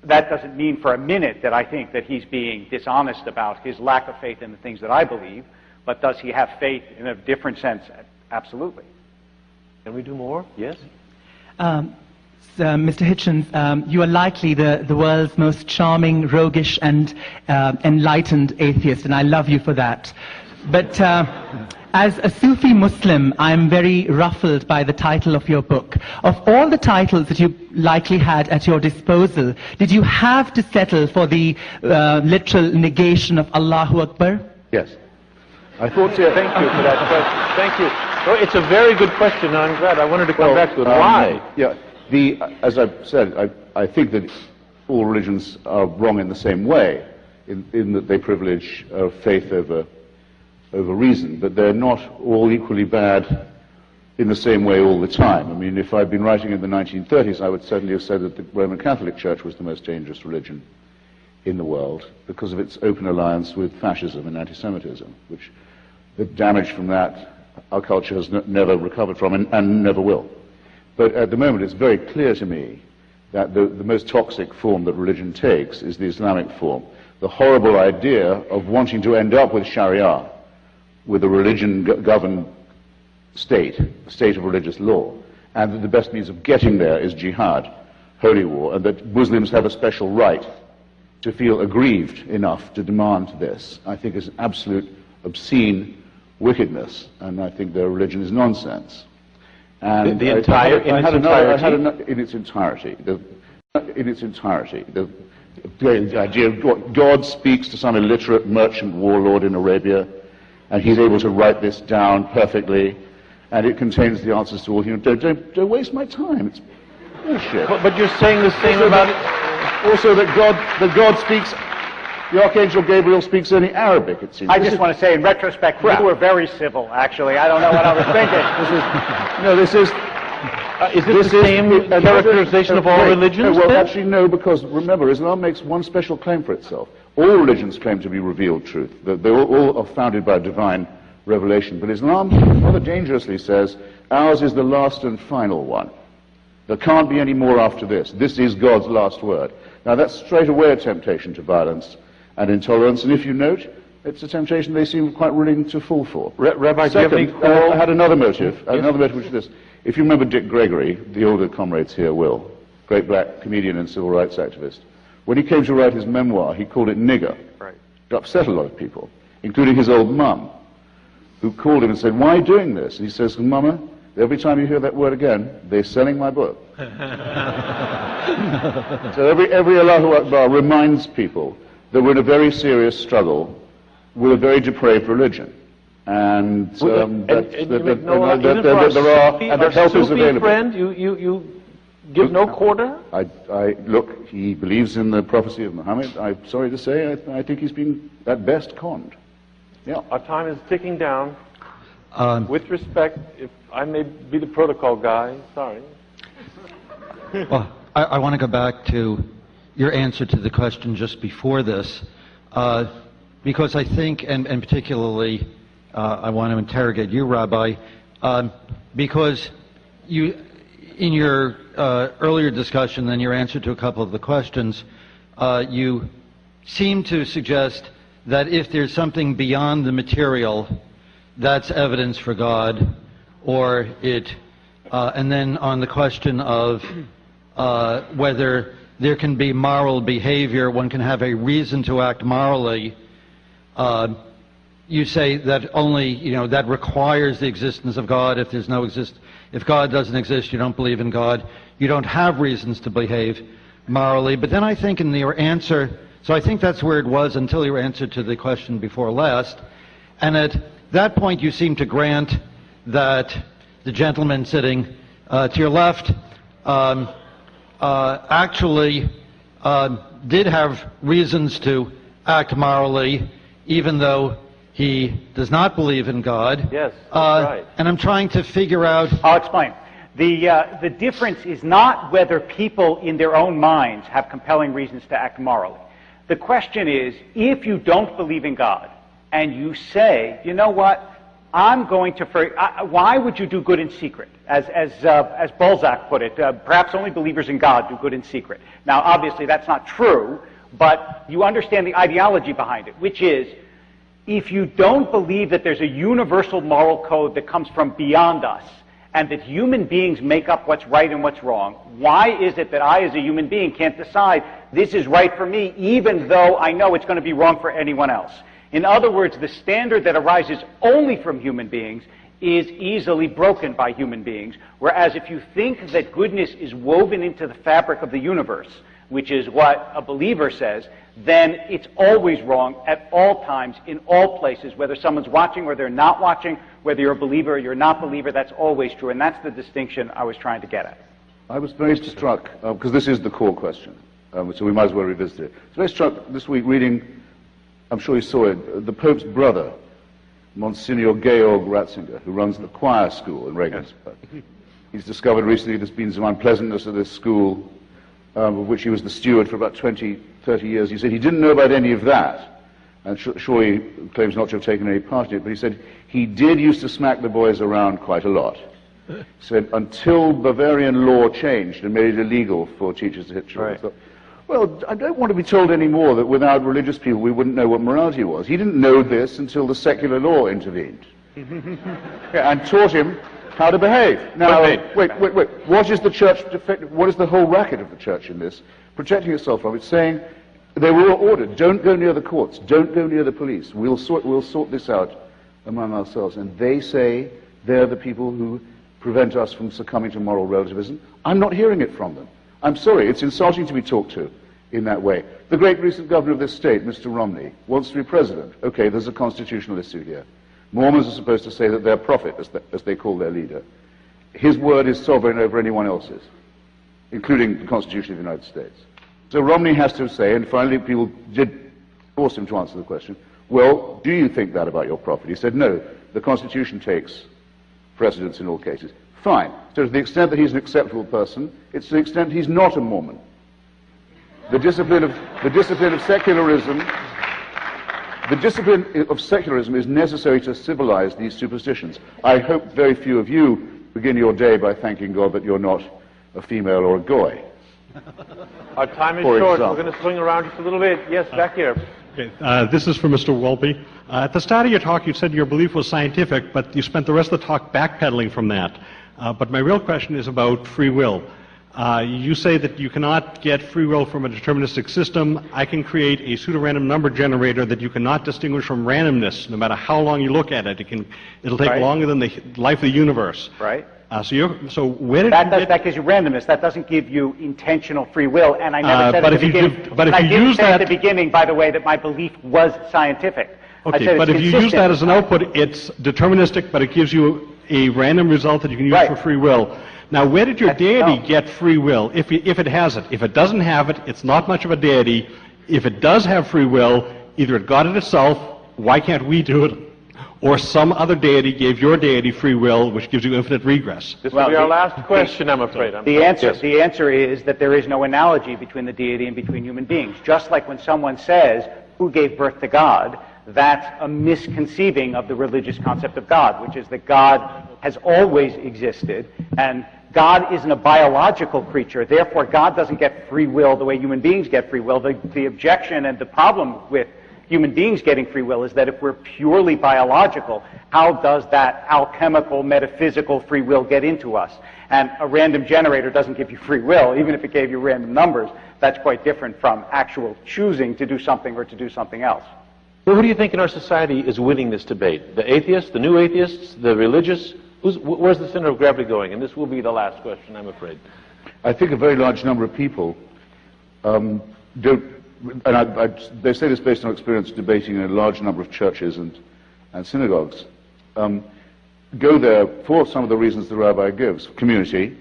That doesn't mean for a minute that I think that he's being dishonest about his lack of faith in the things that I believe, but does he have faith in a different sense? Absolutely. Can we do more? Yes? Mr. Hitchens, you are likely the world's most charming, roguish, and enlightened atheist, and I love you for that. But as a Sufi Muslim, I'm very ruffled by the title of your book. Of all the titles that you likely had at your disposal, did you have to settle for the literal negation of Allahu Akbar? Yes. I thought so. Thank you for that question. Thank you. Well, it's a very good question, and I'm glad. I wanted to come back to it. Why? Yeah. As I've said, I think that all religions are wrong in the same way, in that they privilege faith over reason, but they're not all equally bad in the same way all the time. I mean, if I'd been writing in the 1930s, I would certainly have said that the Roman Catholic Church was the most dangerous religion in the world because of its open alliance with fascism and anti-Semitism, which the damage from that our culture has never recovered from and never will. But at the moment, it's very clear to me that the most toxic form that religion takes is the Islamic form. The horrible idea of wanting to end up with Sharia, with a religion-governed state, a state of religious law, and that the best means of getting there is jihad, holy war, and that Muslims have a special right to feel aggrieved enough to demand this, I think is an absolute obscene wickedness, and I think their religion is nonsense. And in its entirety. The idea of God speaks to some illiterate merchant warlord in Arabia, and he's able to write this down perfectly, and it contains the answers to all human. Don't waste my time. It's bullshit. But you're saying the same about it. Also, that God speaks. The Archangel Gabriel speaks only Arabic, it seems. I just want to say, in retrospect, you were very civil, actually. I don't know what I was thinking. This is the same characterization of all religions? Well, actually, no, because remember, Islam makes one special claim for itself. All religions claim to be revealed truth. They all are founded by divine revelation. But Islam rather dangerously says, ours is the last and final one. There can't be any more after this. This is God's last word. Now, that's straight away a temptation to violence and intolerance, and if you note, it's a temptation they seem quite willing to fall for. Rabbi, second, I had another motive, which is this. If you remember Dick Gregory, the older comrades here will, great black comedian and civil rights activist, when he came to write his memoir, he called it nigger. Right. It upset a lot of people, including his old mum, who called him and said, why are you doing this? And he says, Mama, every time you hear that word again, they're selling my book. So every Allahu Akbar reminds people that we're in a very serious struggle with a very depraved religion. And that help is available. Friend, you give no quarter? Look, he believes in the prophecy of Muhammad. I'm sorry to say, I think he's been, at best, conned. Yeah. Our time is ticking down. With respect, if I may be the protocol guy, sorry. Well, I want to go back to your answer to the question just before this, because I think, and particularly, I want to interrogate you, Rabbi, because you, in your earlier discussion and your answer to a couple of the questions, you seem to suggest that if there's something beyond the material, that's evidence for God, or it, and then on the question of whether there can be moral behavior, one can have a reason to act morally, you say that only, that requires the existence of God. If there's no if God doesn't exist, you don't believe in God, you don't have reasons to behave morally. But then I think in your answer, so I think that's where it was until your answer to the question before last, and at that point you seem to grant that the gentleman sitting to your left actually did have reasons to act morally, even though he does not believe in God. Yes, that's right. And I'm trying to figure out... I'll explain. The difference is not whether people in their own minds have compelling reasons to act morally. The question is, if you don't believe in God, and you say, you know what, I'm going to... why would you do good in secret? As Balzac put it, perhaps only believers in God do good in secret. Now, obviously, that's not true, but you understand the ideology behind it, which is, if you don't believe that there's a universal moral code that comes from beyond us, and that human beings make up what's right and what's wrong, why is it that I, as a human being, can't decide this is right for me, even though I know it's going to be wrong for anyone else? In other words, the standard that arises only from human beings is easily broken by human beings, whereas if you think that goodness is woven into the fabric of the universe, which is what a believer says, then it's always wrong at all times, in all places, whether someone's watching or they're not watching, whether you're a believer or you're not a believer, that's always true, and that's the distinction I was trying to get at. I was very struck, because this is the core question, so we might as well revisit it. I was very struck this week reading, I'm sure you saw it, the Pope's brother, Monsignor Georg Ratzinger, who runs the choir school in Regensburg. He's discovered recently there's been some unpleasantness at this school, of which he was the steward for about 20, 30 years. He said he didn't know about any of that, and sure he claims not to have taken any part in it, but he said he did used to smack the boys around quite a lot. He said until Bavarian law changed and made it illegal for teachers to hit children. Right. Well, I don't want to be told anymore that without religious people we wouldn't know what morality was. He didn't know this until the secular law intervened and taught him how to behave. Now, wait. What is the church? What is the whole racket of the church in this? Protecting itself from it, saying they were all ordered: don't go near the courts, don't go near the police. We'll sort this out among ourselves. And they say they're the people who prevent us from succumbing to moral relativism. I'm not hearing it from them. I'm sorry, it's insulting to be talked to in that way. The great recent governor of this state, Mr. Romney, wants to be president. Okay, there's a constitutional issue here. Mormons are supposed to say that they're prophet, as they call their leader. His word is sovereign over anyone else's, including the Constitution of the United States. So Romney has to say, and finally people did force him to answer the question, well, do you think that about your prophet? He said, no, the Constitution takes precedence in all cases. Fine. So to the extent that he's an acceptable person, it's to the extent he's not a Mormon. The discipline of secularism is necessary to civilize these superstitions. I hope very few of you begin your day by thanking God that you're not a female or a goy. Our time is short. We're going to swing around just a little bit. Yes, back here. Okay, this is for Mr. Wolpe. At the start of your talk, you said your belief was scientific, but you spent the rest of the talk backpedaling from that. But my real question is about free will. You say that you cannot get free will from a deterministic system. I can create a pseudo-random number generator that you cannot distinguish from randomness, no matter how long you look at it. It'll take longer than the life of the universe. Right. So where did that gives you randomness. That doesn't give you intentional free will. And I never said at the beginning. But if you use that at the beginning, by the way, that my belief was scientific. Okay, but if you use that as an output, it's deterministic, but it gives you a random result that you can use for free will. Now, where did your deity get free will, if it has it? If it doesn't have it, it's not much of a deity. If it does have free will, either it got it itself, why can't we do it, or some other deity gave your deity free will, which gives you infinite regress. This will be our last question, I'm afraid. The answer is that there is no analogy between the deity and between human beings. Just like when someone says, who gave birth to God, that's a misconceiving of the religious concept of God, which is that God has always existed, and God isn't a biological creature. Therefore, God doesn't get free will the way human beings get free will. The objection and the problem with human beings getting free will is that if we're purely biological, how does that alchemical, metaphysical free will get into us? And a random generator doesn't give you free will, even if it gave you random numbers. That's quite different from actual choosing to do something or to do something else. Well, who do you think in our society is winning this debate? The atheists, the new atheists, the religious? Where's the center of gravity going? And this will be the last question, I'm afraid. I think a very large number of people don't, and they say this based on experience debating in a large number of churches and synagogues, go there for some of the reasons the rabbi gives. Community,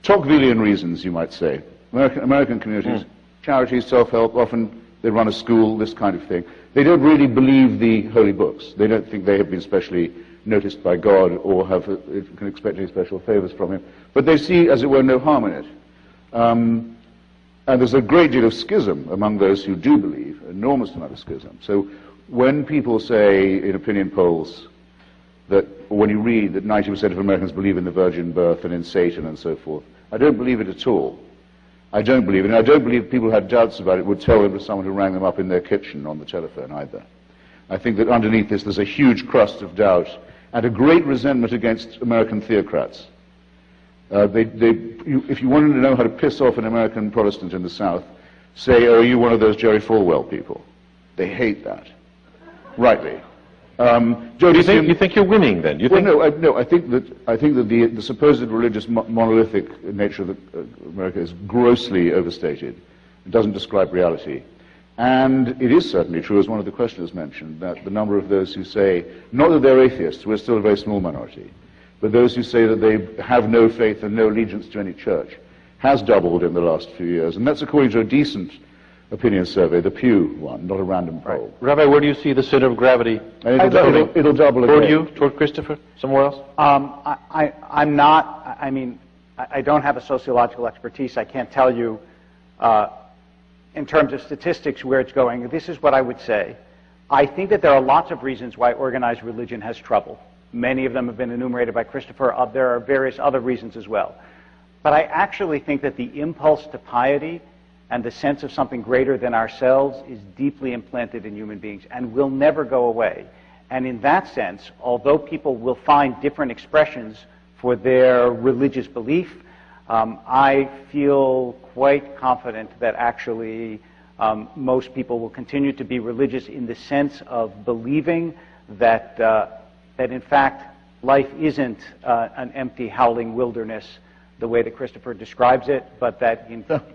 Tocquevillian reasons, you might say. American communities, charities, self-help, often they run a school, this kind of thing. They don't really believe the holy books. They don't think they have been specially noticed by God or can expect any special favors from him. But they see, as it were, no harm in it. And there's a great deal of schism among those who do believe, an enormous amount of schism. So when people say in opinion polls that, or when you read that 90% of Americans believe in the virgin birth and in Satan and so forth, I don't believe it at all. I don't believe it. And I don't believe people who had doubts about it would tell them to someone who rang them up in their kitchen on the telephone either. I think that underneath this there's a huge crust of doubt and a great resentment against American theocrats. If you wanted to know how to piss off an American Protestant in the South, say, oh, are you one of those Jerry Falwell people? They hate that. rightly. You think you're winning then? No, I think that the supposed religious monolithic nature of America is grossly overstated. It doesn't describe reality. And it is certainly true, as one of the questioners mentioned, that the number of those who say, not that they're atheists, we're still a very small minority, but those who say that they have no faith and no allegiance to any church has doubled in the last few years. And that's according to a decent opinion survey, the Pew one, not a random poll. Rabbi, where do you see the center of gravity? It'll double again. Toward you? Toward Christopher? Somewhere else? I'm not, I don't have a sociological expertise. I can't tell you in terms of statistics where it's going. This is what I would say. I think that there are lots of reasons why organized religion has trouble. Many of them have been enumerated by Christopher. There are various other reasons as well. But I actually think that the impulse to piety and the sense of something greater than ourselves is deeply implanted in human beings and will never go away. And in that sense, although people will find different expressions for their religious belief, I feel quite confident that actually most people will continue to be religious in the sense of believing that, that in fact life isn't an empty, howling wilderness the way that Christopher describes it, but that,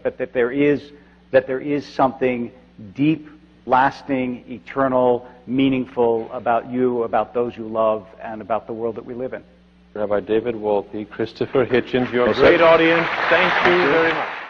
that there is something deep, lasting, eternal, meaningful about you, about those you love, and about the world that we live in. Rabbi David Wolpe, Christopher Hitchens, your great audience. Thank you very much.